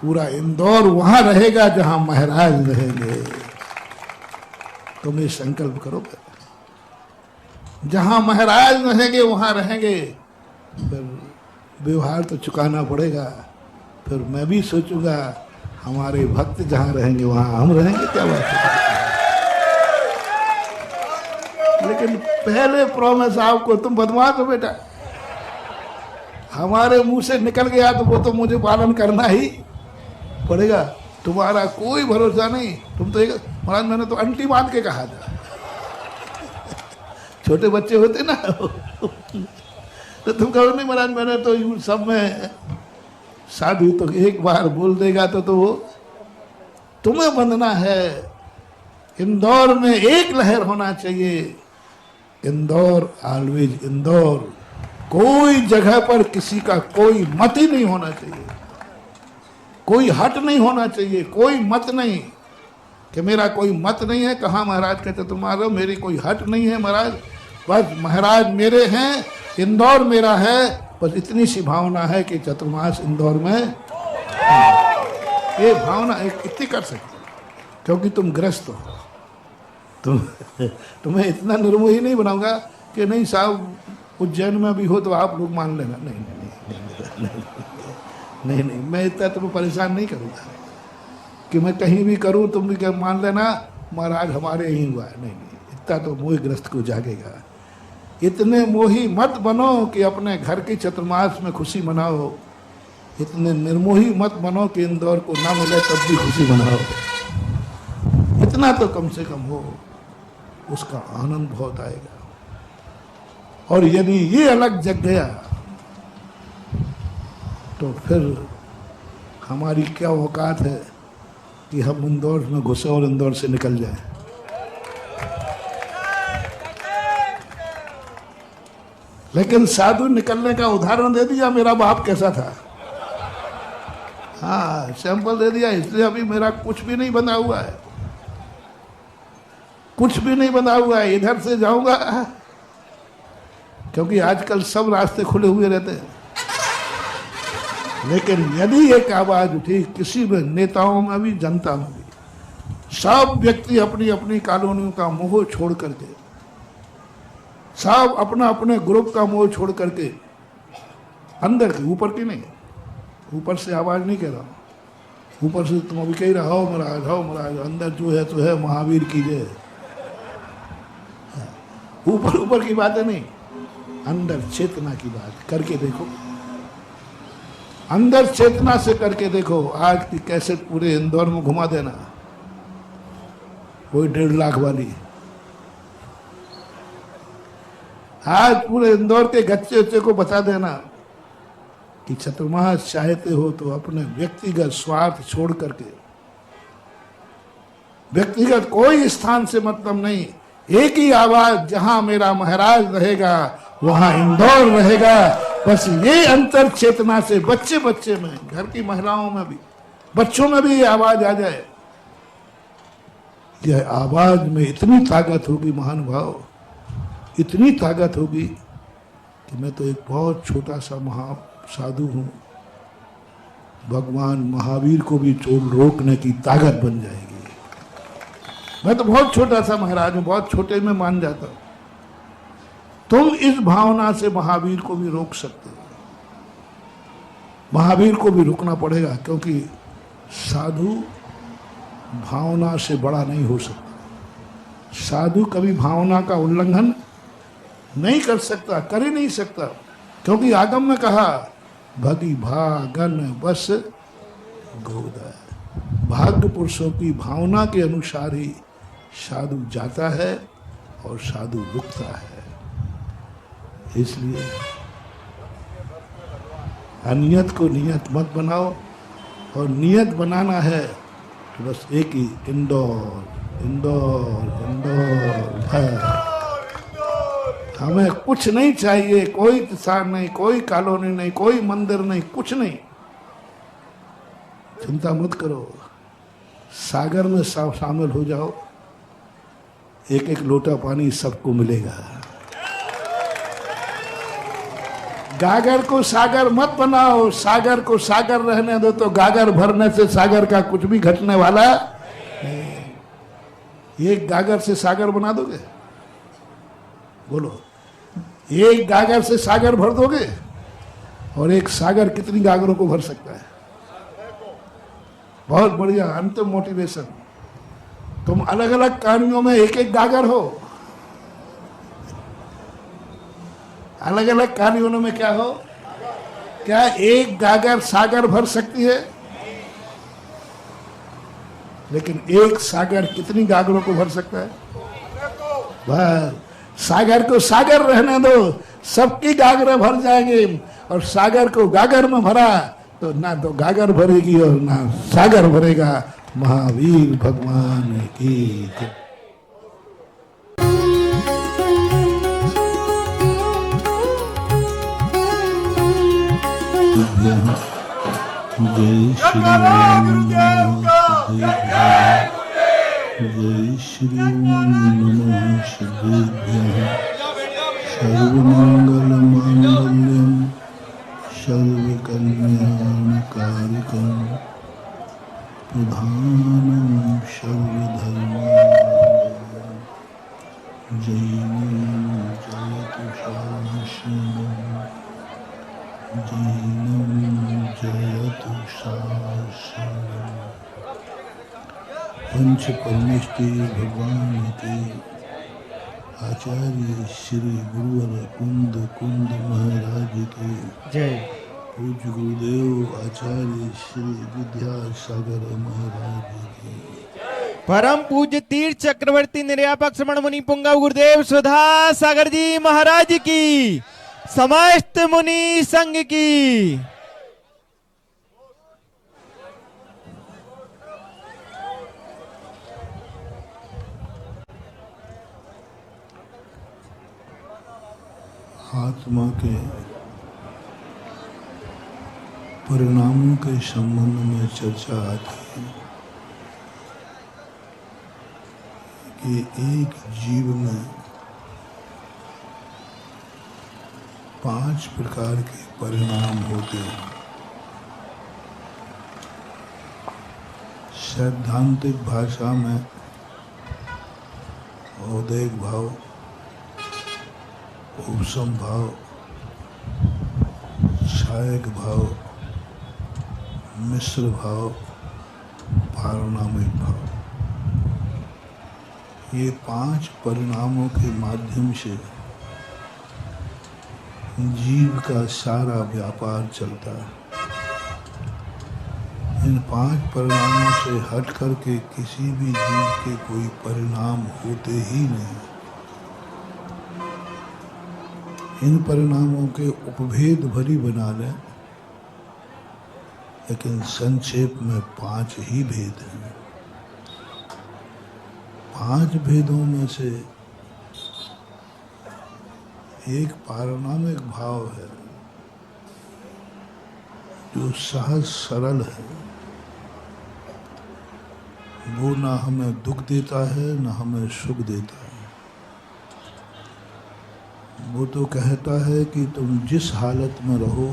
पूरा इंदौर वहां रहेगा जहां महाराज रहेंगे। तुम ये संकल्प करो, जहां महाराज रहेंगे वहां रहेंगे। फिर व्यवहार तो चुकाना पड़ेगा। फिर मैं भी सोचूंगा हमारे भक्त जहां रहेंगे वहां हम रहेंगे, क्या बात है। लेकिन पहले प्रॉमिस आपको, तुम बदमाश हो बेटा, हमारे मुंह से निकल गया तो वो तो मुझे पालन करना ही पड़ेगा। तुम्हारा कोई भरोसा नहीं। तुम तो एक महाराज मैंने तो अंटी बांध के कहा था। छोटे बच्चे होते ना तो तुम कहो नहीं महाराज मैंने तो यूं सब में साधु तो एक बार बोल देगा तो वो तुम्हें बंधना है। इंदौर में एक लहर होना चाहिए। इंदौर ऑलवेज इंदौर। कोई जगह पर किसी का कोई मत ही नहीं होना चाहिए, कोई हट नहीं होना चाहिए, कोई मत नहीं कि मेरा कोई मत नहीं है। कहाँ महाराज कहते तुम्हारा मेरी कोई हट नहीं है महाराज, बस महाराज मेरे हैं, इंदौर मेरा है। बस इतनी सी भावना है कि चतुर्मास इंदौर में, ये भावना इतनी कर सकते क्योंकि तुम ग्रस्त हो। तुम्हें इतना निर्मोही नहीं बनाऊंगा कि नहीं साहब उज्जैन में भी हो तो आप लोग मान लेना। नहीं नहीं नहीं, नहीं, नहीं, नहीं, मैं इतना तुम्हें परेशान नहीं करूँगा कि मैं कहीं भी करूँ तुम भी मान लेना महाराज हमारे यहीं हुआ है। नहीं नहीं, इतना तो मोहग्रस्त को जागेगा। इतने मोही मत बनो कि अपने घर की चतुर्मास में खुशी मनाओ। इतने निर्मोही मत बनो कि इंदौर को ना मिले तब भी खुशी मनाओ। इतना तो कम से कम हो, उसका आनंद बहुत आएगा। और यदि ये अलग जग गया तो फिर हमारी क्या औकात है कि हम इंदौर में घुसे और इंदौर से निकल जाएं। लेकिन साधु निकलने का उदाहरण दे दिया। मेरा बाप कैसा था, हाँ सैंपल दे दिया। इसलिए अभी मेरा कुछ भी नहीं बंधा हुआ है, कुछ भी नहीं बंधा हुआ है। इधर से जाऊंगा क्योंकि आजकल सब रास्ते खुले हुए रहते हैं। लेकिन यदि एक आवाज उठी किसी भी नेताओं में भी, जनता में भी, सब व्यक्ति अपनी अपनी कॉलोनियों का मोह छोड़ करके, सब अपना अपने ग्रुप का मोह छोड़ करके, अंदर की, ऊपर की नहीं, ऊपर से आवाज नहीं कह रहा हूं, ऊपर से तुम अभी कह रहा हो महाराज, हो महाराज, अंदर जो है तो है, महावीर की जय। ऊपर ऊपर की बातें नहीं, अंदर चेतना की बात करके देखो। अंदर चेतना से करके देखो। आज की कैसेट पूरे इंदौर में घुमा देना, कोई 1.5 लाख वाली। आज पूरे इंदौर के गच्चे उच्चे को बता देना कि चतुर्मास चाहते हो तो अपने व्यक्तिगत स्वार्थ छोड़ करके, व्यक्तिगत कोई स्थान से मतलब नहीं, एक ही आवाज, जहां मेरा महाराज रहेगा वहां इंदौर रहेगा। बस ये अंतर चेतना से बच्चे बच्चे में, घर की महिलाओं में भी, बच्चों में भी ये आवाज आ जाए। यह आवाज में इतनी ताकत होगी महानुभाव, इतनी ताकत होगी कि मैं तो एक बहुत छोटा सा साधु हूँ, भगवान महावीर को भी चोट रोकने की ताकत बन जाएगी। मैं तो बहुत छोटा सा महाराज हूँ, बहुत छोटे में मान जाता हूँ। तुम इस भावना से महावीर को भी रोक सकते हो। महावीर को भी रुकना पड़ेगा, क्योंकि साधु भावना से बड़ा नहीं हो सकता। साधु कभी भावना का उल्लंघन नहीं कर सकता, कर ही नहीं सकता, क्योंकि आगम में कहा भगी भागन बस गोदा। भाग्य पुरुषों की भावना के अनुसार ही साधु जाता है और साधु रुकता है। इसलिए अनियत को नियत मत बनाओ, और नियत बनाना है तो बस एक ही इंदौर इंदौर इंदौर है। हमें कुछ नहीं चाहिए, कोई किसान नहीं, कोई कॉलोनी नहीं, कोई मंदिर नहीं, कुछ नहीं। चिंता मत करो, सागर में शामिल हो जाओ, एक एक लोटा पानी सबको मिलेगा। गागर को सागर मत बनाओ, सागर को सागर रहने दो, तो गागर भरने से सागर का कुछ भी घटने वाला नहीं। एक गागर से सागर बना दोगे? बोलो, एक गागर से सागर भर दोगे? और एक सागर कितनी गागरों को भर सकता है? बहुत बढ़िया, अंतिम मोटिवेशन। तुम अलग अलग कहानियों में एक एक गागर हो, अलग अलग कहानियों में क्या हो? क्या एक गागर सागर भर सकती है? लेकिन एक सागर कितनी गागरों को भर सकता है? बस सागर को सागर रहने दो, सबकी गागरें भर जाएंगे। और सागर को गागर में भरा तो ना तो गागर भरेगी और ना सागर भरेगा। महावीर भगवान की जय। जय श्री राम, जय श्री नमः शिवेभ्यः। सर्वमंगल मांगल्यं सर्वकल्याणकारिकं प्रधानं सर्वधर्मावलम्बनं। जैनं जयतु शासनं, जैनं जयतु शासनं। पंच परमेष्टि भगवान के आचार्य श्री गुरुवर कुंद कुंद महाराज के जय। पूज्य गुरुदेव आचार्य श्री विद्यासागर महाराज के। परम पूज्य तीर्थ चक्रवर्ती निर्यापक श्रमण मुनि पुंगव गुरुदेव सुधा सागर जी महाराज की, समस्त मुनि संघ की। आत्मा के परिणामों के संबंध में चर्चा आती है कि एक जीव में 5 प्रकार के परिणाम होते हैं। सैद्धांतिक भाषा में औदैहिक भाव, उपसम भाव, सहायक भाव, मिश्र भाव, पारिणामिक भाव, ये 5 परिणामों के माध्यम से जीव का सारा व्यापार चलता है। इन 5 परिणामों से हट करके किसी भी जीव के कोई परिणाम होते ही नहीं। इन परिणामों के उपभेद भली बना लें, लेकिन संक्षेप में 5 ही भेद हैं। 5 भेदों में से एक पारिणामिक भाव है जो सहज सरल है। वो ना हमें दुख देता है ना हमें सुख देता है। वो तो कहता है कि तुम जिस हालत में रहो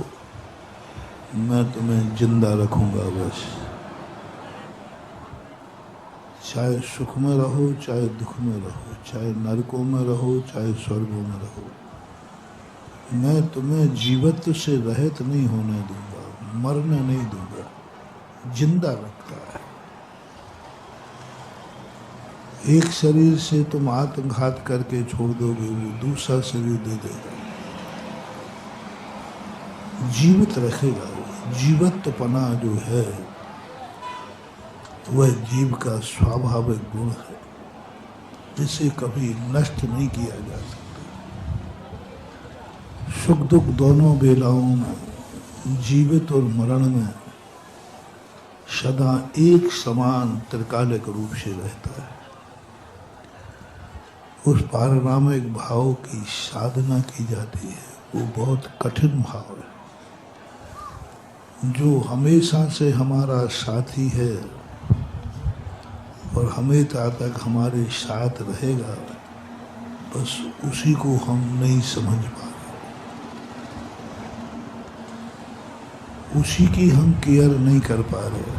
मैं तुम्हें जिंदा रखूंगा बस। चाहे सुख में रहो चाहे दुख में रहो, चाहे नरकों में रहो चाहे स्वर्गों में रहो, मैं तुम्हें जीवत्व से रहित नहीं होने दूंगा, मरने नहीं दूंगा, जिंदा रखता है। एक शरीर से तुम आत्मघात करके छोड़ दोगे, वो दूसरा शरीर दे देगा, जीवित रखेगा। जीवत्वपना जो है वह जीव का स्वाभाविक गुण है, जिसे कभी नष्ट नहीं किया जा सकता। सुख दुख दोनों बेलाओं में, जीवित और मरण में सदा एक समान त्रिकालिक रूप से रहता है। उस पारमार्थिक भाव की साधना की जाती है, वो बहुत कठिन भाव है, जो हमेशा से हमारा साथी है और हमेशा तक हमारे साथ रहेगा, बस उसी को हम नहीं समझ पा रहे, उसी की हम केयर नहीं कर पा रहे,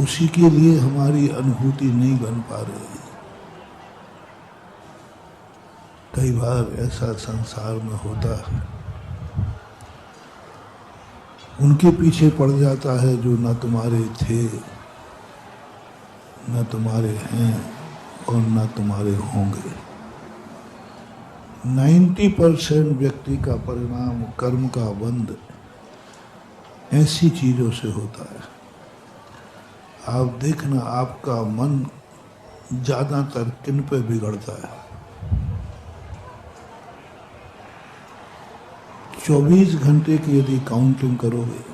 उसी के लिए हमारी अनुभूति नहीं बन पा रही। कई बार ऐसा संसार में होता है, उनके पीछे पड़ जाता है जो न तुम्हारे थे, न तुम्हारे हैं और न तुम्हारे होंगे। 90% व्यक्ति का परिणाम कर्म का बंध ऐसी चीजों से होता है। आप देखना, आपका मन ज्यादातर किन पे बिगड़ता है? 24 घंटे की यदि काउंटिंग करोगे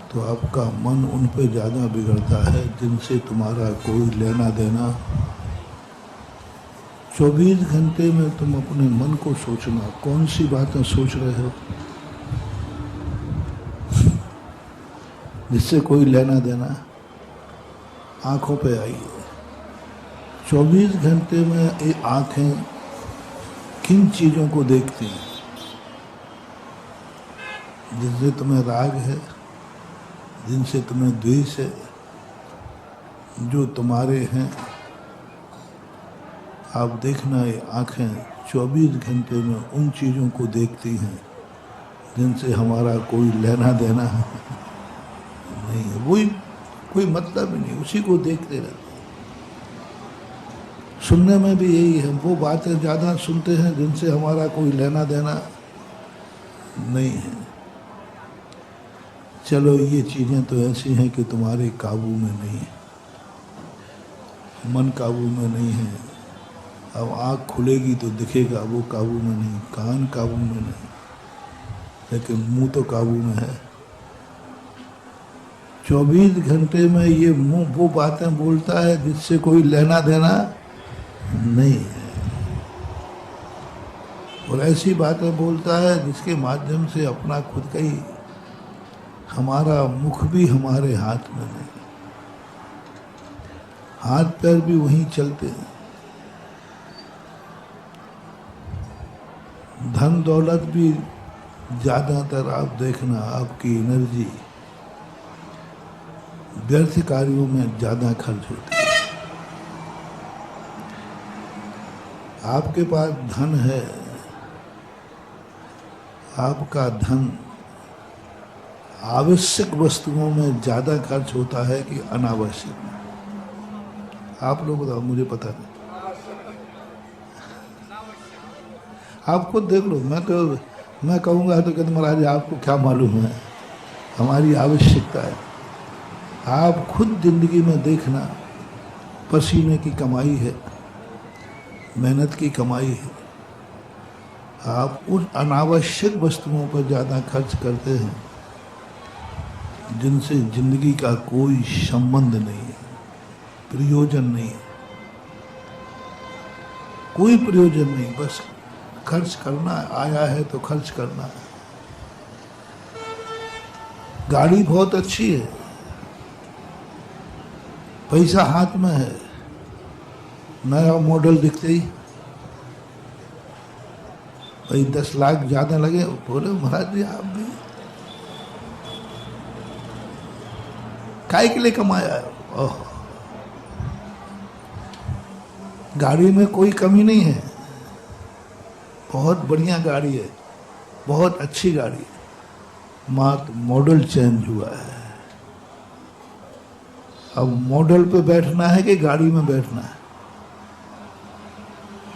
तो आपका मन उन पे ज़्यादा बिगड़ता है जिनसे तुम्हारा कोई लेना देना। 24 घंटे में तुम अपने मन को सोचना, कौन सी बातें सोच रहे हो जिससे कोई लेना देना, आंखों पे आई है। 24 घंटे में ये आंखें किन चीज़ों को देखती हैं? जिनसे तुम्हें राग है, जिनसे तुम्हें द्वेष है, जो तुम्हारे हैं। आप देखना, ये आँखें 24 घंटे में उन चीज़ों को देखती हैं जिनसे हमारा कोई लेना देना नहीं है, वही कोई मतलब ही नहीं, उसी को देखते रहते। सुनने में भी यही है, वो बातें ज़्यादा सुनते हैं जिनसे हमारा कोई लेना देना नहीं है। चलो, ये चीज़ें तो ऐसी हैं कि तुम्हारे काबू में नहीं है, मन काबू में नहीं है। अब आँख खुलेगी तो दिखेगा, वो काबू में नहीं, कान काबू में नहीं, लेकिन मुंह तो काबू में है। 24 घंटे में ये मुंह वो बातें बोलता है जिससे कोई लेना देना नहीं है, और ऐसी बातें बोलता है जिसके माध्यम से अपना खुद का ही, हमारा मुख भी हमारे हाथ में नहीं, हाथ पैर भी वहीं चलते हैं। धन दौलत भी ज़्यादातर आप देखना, आपकी एनर्जी व्यर्थ कार्यों में ज़्यादा खर्च होती है। आपके पास धन है, आपका धन आवश्यक वस्तुओं में ज़्यादा खर्च होता है कि अनावश्यक में? आप लोग बताओ, मुझे पता नहीं, आप खुद देख लो। मैं कहूँगा तो कहते महाराज आपको क्या मालूम है, हमारी आवश्यकता है। आप खुद जिंदगी में देखना, पसीने की कमाई है, मेहनत की कमाई है, आप उन अनावश्यक वस्तुओं पर ज़्यादा खर्च करते हैं जिनसे जिंदगी का कोई संबंध नहीं है, प्रयोजन नहीं है, कोई प्रयोजन नहीं, बस खर्च करना, आया है तो खर्च करना है। गाड़ी बहुत अच्छी है, पैसा हाथ में है, नया मॉडल दिखते ही भाई 10 लाख ज्यादा लगे। बोले महाराज जी आप भी काय के लिए कमाया है? ओह, गाड़ी में कोई कमी नहीं है, बहुत बढ़िया गाड़ी है, बहुत अच्छी गाड़ी है, मात्र मॉडल चेंज हुआ है। अब मॉडल पे बैठना है कि गाड़ी में बैठना है?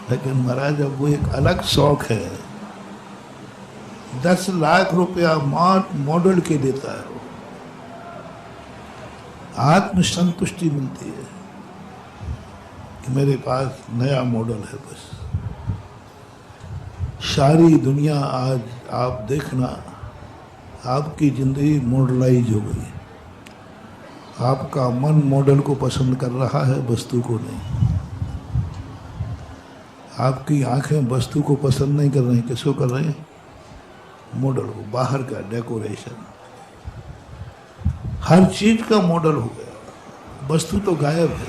लेकिन महाराज अब वो एक अलग शौक है। 10 लाख रुपया मात्र मॉडल के देता है, आत्म संतुष्टि मिलती है कि मेरे पास नया मॉडल है। बस सारी दुनिया आज आप देखना, आपकी जिंदगी मॉडलाइज हो गई। आपका मन मॉडल को पसंद कर रहा है, वस्तु को नहीं। आपकी आंखें वस्तु को पसंद नहीं कर रही, किसको कर रही हैं? मॉडल को, बाहर का डेकोरेशन, हर चीज का मॉडल हो गया। वस्तु तो गायब है,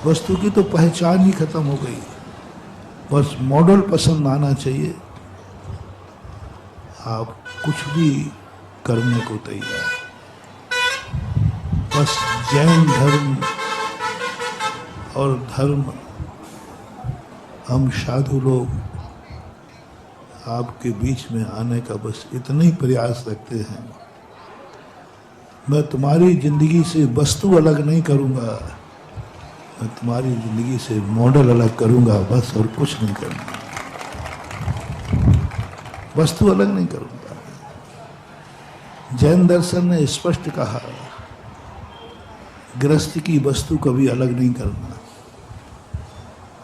वस्तु की तो पहचान ही खत्म हो गई। बस मॉडल पसंद आना चाहिए, आप कुछ भी करने को तैयार। बस जैन धर्म और धर्म, हम साधु लोग आपके बीच में आने का बस इतना ही प्रयास रखते हैं। मैं तुम्हारी जिंदगी से वस्तु अलग नहीं करूंगा, मैं तुम्हारी जिंदगी से मॉडल अलग करूंगा, बस, और कुछ नहीं करूंगा। वस्तु अलग नहीं करूंगा। जैन दर्शन ने स्पष्ट कहा, गृहस्थ की वस्तु कभी अलग नहीं करना,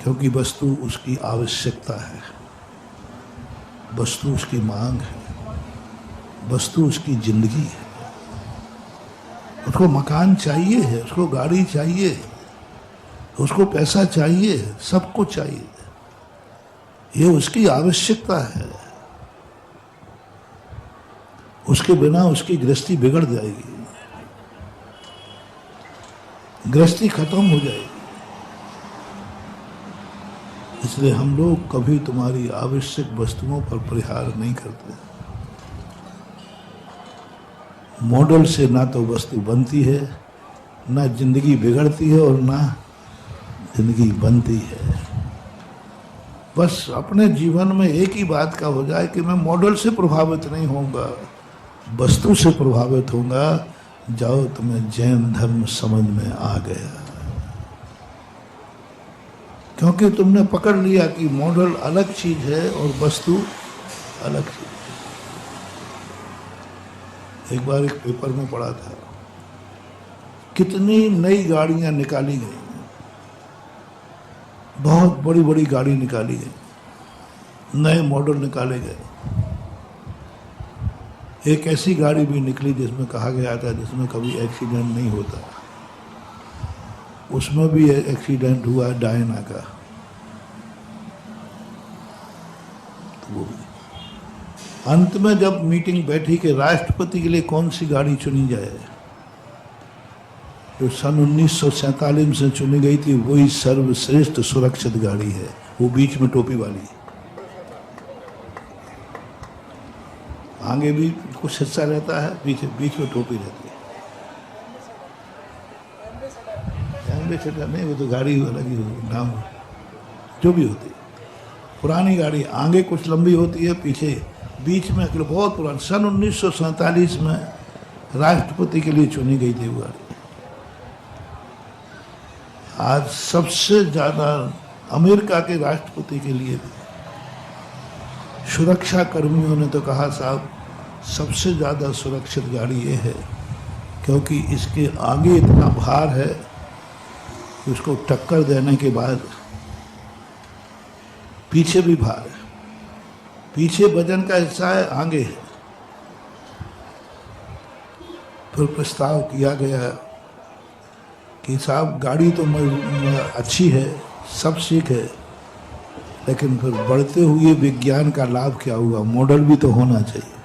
क्योंकि वस्तु उसकी आवश्यकता है, वस्तु उसकी मांग है, वस्तु उसकी जिंदगी है। उसको मकान चाहिए है, उसको गाड़ी चाहिए, उसको पैसा चाहिए, सब कुछ चाहिए, ये उसकी आवश्यकता है। उसके बिना उसकी गृहस्थी बिगड़ जाएगी, गृहस्थी खत्म हो जाएगी। इसलिए हम लोग कभी तुम्हारी आवश्यक वस्तुओं पर प्रहार नहीं करते। मॉडल से ना तो वस्तु बनती है, ना जिंदगी बिगड़ती है, और ना जिंदगी बनती है। बस अपने जीवन में एक ही बात का हो जाए कि मैं मॉडल से प्रभावित नहीं होऊंगा, वस्तु से प्रभावित होऊंगा। जाओ, तुम्हें जैन धर्म समझ में आ गया, क्योंकि तुमने पकड़ लिया कि मॉडल अलग चीज है और वस्तु अलग चीज है। एक बार एक पेपर में पढ़ा था, कितनी नई गाड़ियां निकाली गई, बहुत बड़ी बड़ी गाड़ी निकाली गई, नए मॉडल निकाले गए। एक ऐसी गाड़ी भी निकली जिसमें कहा गया था जिसमें कभी एक्सीडेंट नहीं होता, उसमें भी एक्सीडेंट हुआ डायना का। तो वो भी अंत में जब मीटिंग बैठी कि राष्ट्रपति के लिए कौन सी गाड़ी चुनी जाए, जो सन 1947 से चुनी गई थी, वही सर्वश्रेष्ठ सुरक्षित गाड़ी है, वो बीच में टोपी वाली। आगे भी कुछ हिस्सा रहता है, पीछे बीच में टोपी रहती है। नहीं, वो तो गाड़ी अलग ही हो, नाम जो भी होती है। पुरानी गाड़ी आगे कुछ लंबी होती है, पीछे बीच में बहुत पुरानी, सन 1947 में राष्ट्रपति के लिए चुनी गई थी वो गाड़ी। आज सबसे ज्यादा अमेरिका के राष्ट्रपति के लिए सुरक्षा कर्मियों ने तो कहा, साहब सबसे ज्यादा सुरक्षित गाड़ी ये है, क्योंकि इसके आगे इतना भार है कि उसको टक्कर देने के बाद पीछे भी भार है, पीछे वजन का हिस्सा है, आगे है। फिर प्रस्ताव किया गया कि साहब गाड़ी तो अच्छी है, सब ठीक है, लेकिन फिर बढ़ते हुए विज्ञान का लाभ क्या हुआ, मॉडल भी तो होना चाहिए।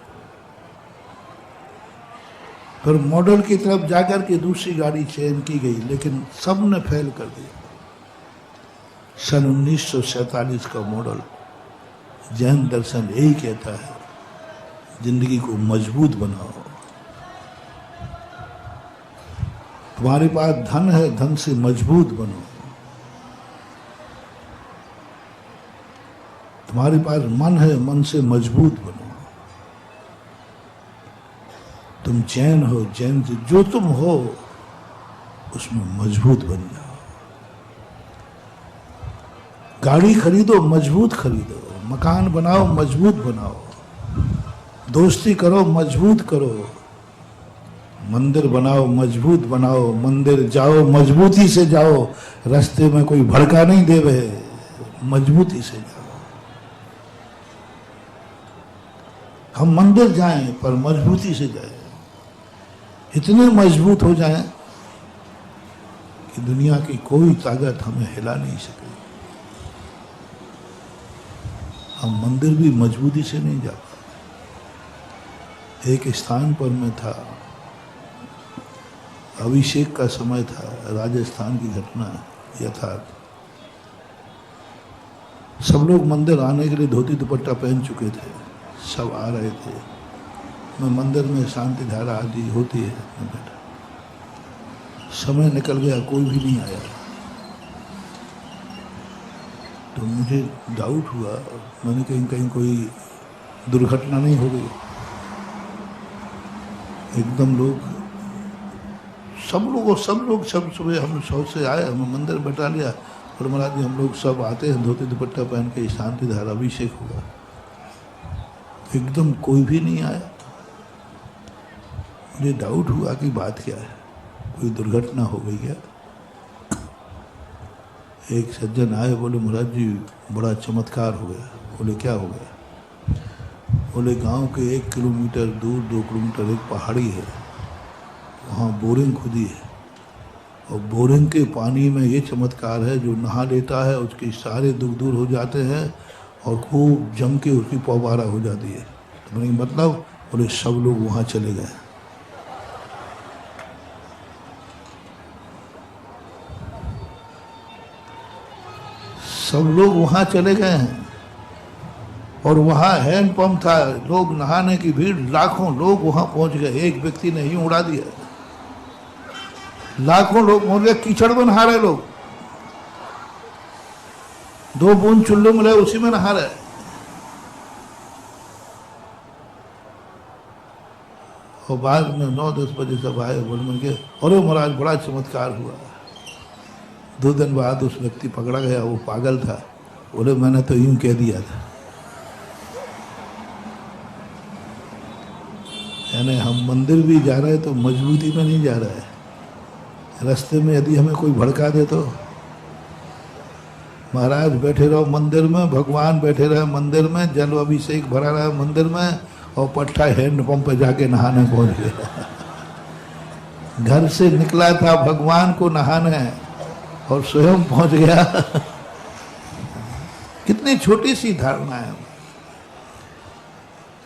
फिर मॉडल की तरफ जाकर के दूसरी गाड़ी चयन की गई, लेकिन सब ने फेल कर दिया। सन 1947 का मॉडल जैन दर्शन यही कहता है, जिंदगी को मजबूत बनाओ। तुम्हारे पास धन है, धन से मजबूत बनो। तुम्हारे पास मन है, मन से मजबूत बनो। तुम जैन हो, जैन से जो तुम हो उसमें मजबूत बन जाओ। गाड़ी खरीदो, मजबूत खरीदो। मकान बनाओ, मजबूत बनाओ। दोस्ती करो, मजबूत करो। मंदिर बनाओ, मजबूत बनाओ। मंदिर जाओ, मजबूती से जाओ। रास्ते में कोई भड़का नहीं देवे, मजबूती से जाओ। हम मंदिर जाएं पर मजबूती से जाएं, इतने मजबूत हो जाएं कि दुनिया की कोई ताकत हमें हिला नहीं सके। हम मंदिर भी मजबूती से नहीं जा पाए। एक स्थान पर मैं था, अभिषेक का समय था, राजस्थान की घटना यथार्थ। सब लोग मंदिर आने के लिए धोती दुपट्टा पहन चुके थे, सब आ रहे थे। मैं मंदिर में शांति धारा आदि होती है, मैं बैठा। समय निकल गया, कोई भी नहीं आया। तो मुझे डाउट हुआ, मैंने कहीं कोई दुर्घटना नहीं हो गई। एकदम सब सुबह हम सौ से आए, हमें मंदिर बैठा लिया और महाराज जी हम लोग सब आते हैं धोती दुपट्टा पहन के, शांति धारा अभिषेक हुआ। एकदम कोई भी नहीं आया। मुझे डाउट हुआ कि बात क्या है, कोई दुर्घटना हो गई क्या। एक सज्जन आए, बोले महाराज जी बड़ा चमत्कार हो गया। बोले क्या हो गया। बोले गांव के 1 किलोमीटर दूर 2 किलोमीटर एक पहाड़ी है, वहाँ बोरिंग खुदी है और बोरिंग के पानी में ये चमत्कार है, जो नहा लेता है उसके सारे दुख दूर हो जाते हैं और खूब जम के उसकी पौबारा हो जाती है। तो मैंने मतलब, बोले सब लोग वहाँ चले गए। सब लोग वहाँ चले गए हैं और वहाँ हैंड पंप था, लोग नहाने की भीड़, लाखों लोग वहाँ पहुँच गए। एक व्यक्ति ने ही उड़ा दिया, लाखों लोग पहुँच गए। कीचड़ में नहा रहे लोग, 2 बूंद चुल्लू मिले उसी में नहा रहे। और बाद में 9-10 बजे सब आए, बोले मन के अरे महाराज बड़ा चमत्कार हुआ। 2 दिन बाद उस व्यक्ति पकड़ा गया, वो पागल था। बोले मैंने तो यूं कह दिया था। यानी हम मंदिर भी जा रहे तो मजबूती में नहीं जा रहे हैं। रास्ते में यदि हमें कोई भड़का दे तो, महाराज बैठे रहो मंदिर में, भगवान बैठे रहे मंदिर में, जल अभिषेक भरा रहा मंदिर में और पट्टा हैंड पंप पे जाके नहाने पहुंच गया। घर से निकला था भगवान को नहाने और स्वयं पहुंच गया। कितनी छोटी सी धारणा है,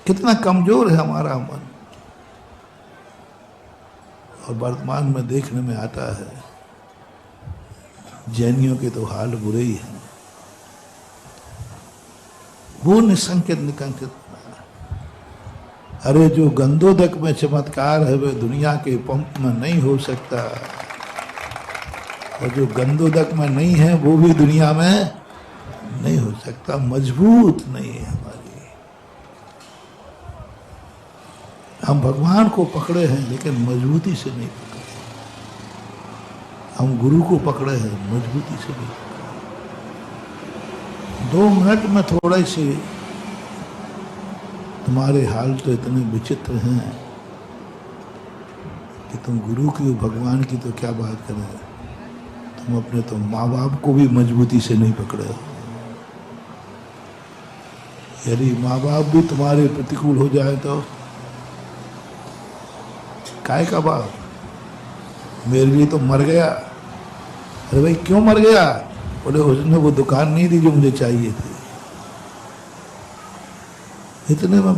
कितना कमजोर है हमारा मन। और वर्तमान में देखने में आता है, जैनियों के तो हाल बुरे ही हैं। वो निसंकेत निकंकित, अरे जो गंदोदक में चमत्कार है वह दुनिया के पंप में नहीं हो सकता, और जो गंदोदक में नहीं है वो भी दुनिया में नहीं हो सकता। मजबूत नहीं है हमारी। हम भगवान को पकड़े हैं लेकिन मजबूती से नहीं पकड़े। हम गुरु को पकड़े हैं, मजबूती से नहीं पकड़े। 2 मिनट में थोड़े से तुम्हारे हाल तो इतने विचित्र हैं कि तुम गुरु की भगवान की तो क्या बात करें। तुम अपने तो माँ बाप को भी मजबूती से नहीं पकड़े। यदि माँ बाप भी तुम्हारे प्रतिकूल हो जाए तो काय का बाप, मेरे लिए तो मर गया। अरे भाई क्यों मर गया। बोले उसने वो दुकान नहीं दी जो मुझे चाहिए थी। इतने में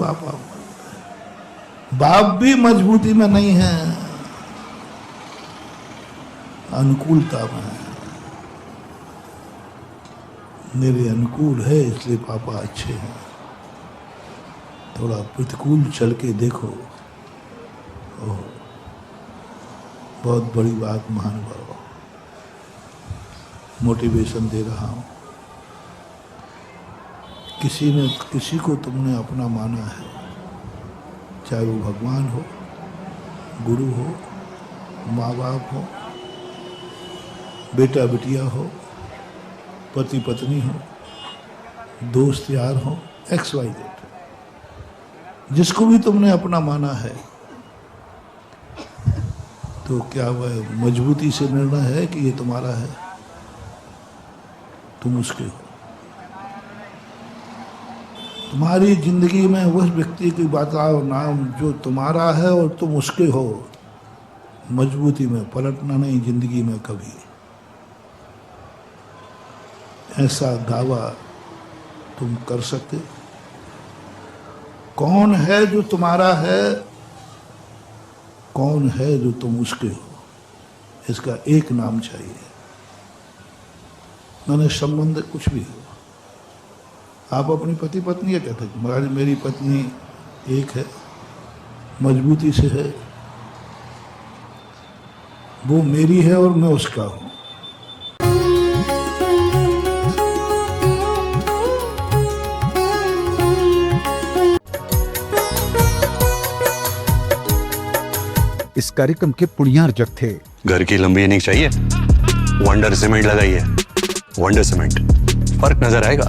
बाप भी मजबूती में नहीं है, अनुकूलता में है। मेरे अनुकूल है इसलिए पापा अच्छे हैं। थोड़ा प्रतिकूल चल के देखो। ओह, बहुत बड़ी बात महानुभाव, मोटिवेशन दे रहा हूँ। किसी को तुमने अपना माना है, चाहे वो भगवान हो, गुरु हो, माँ बाप हो, बेटा बिटिया हो, पति पत्नी हो, दोस्त यार हो, XYZ, जिसको भी तुमने अपना माना है, तो क्या वह मजबूती से निर्णय है कि ये तुम्हारा है, तुम उसके हो। तुम्हारी जिंदगी में उस व्यक्ति की बात आओ नाम जो तुम्हारा है और तुम उसके हो। मजबूती में पलटना नहीं जिंदगी में कभी। ऐसा दावा तुम कर सकते? कौन है जो तुम्हारा है, कौन है जो तुम उसके हो, इसका एक नाम चाहिए। मैंने संबंध कुछ भी हो, आप अपनी पति पत्नी या कहते हैं मेरी पत्नी एक है, मजबूती से है, वो मेरी है और मैं उसका हूं। इस कार्यक्रम के पुण्यार्जक थे घर की लंबी नहीं चाहिए, वंडर सीमेंट लगाइए। वंडर सीमेंट, फर्क नजर आएगा।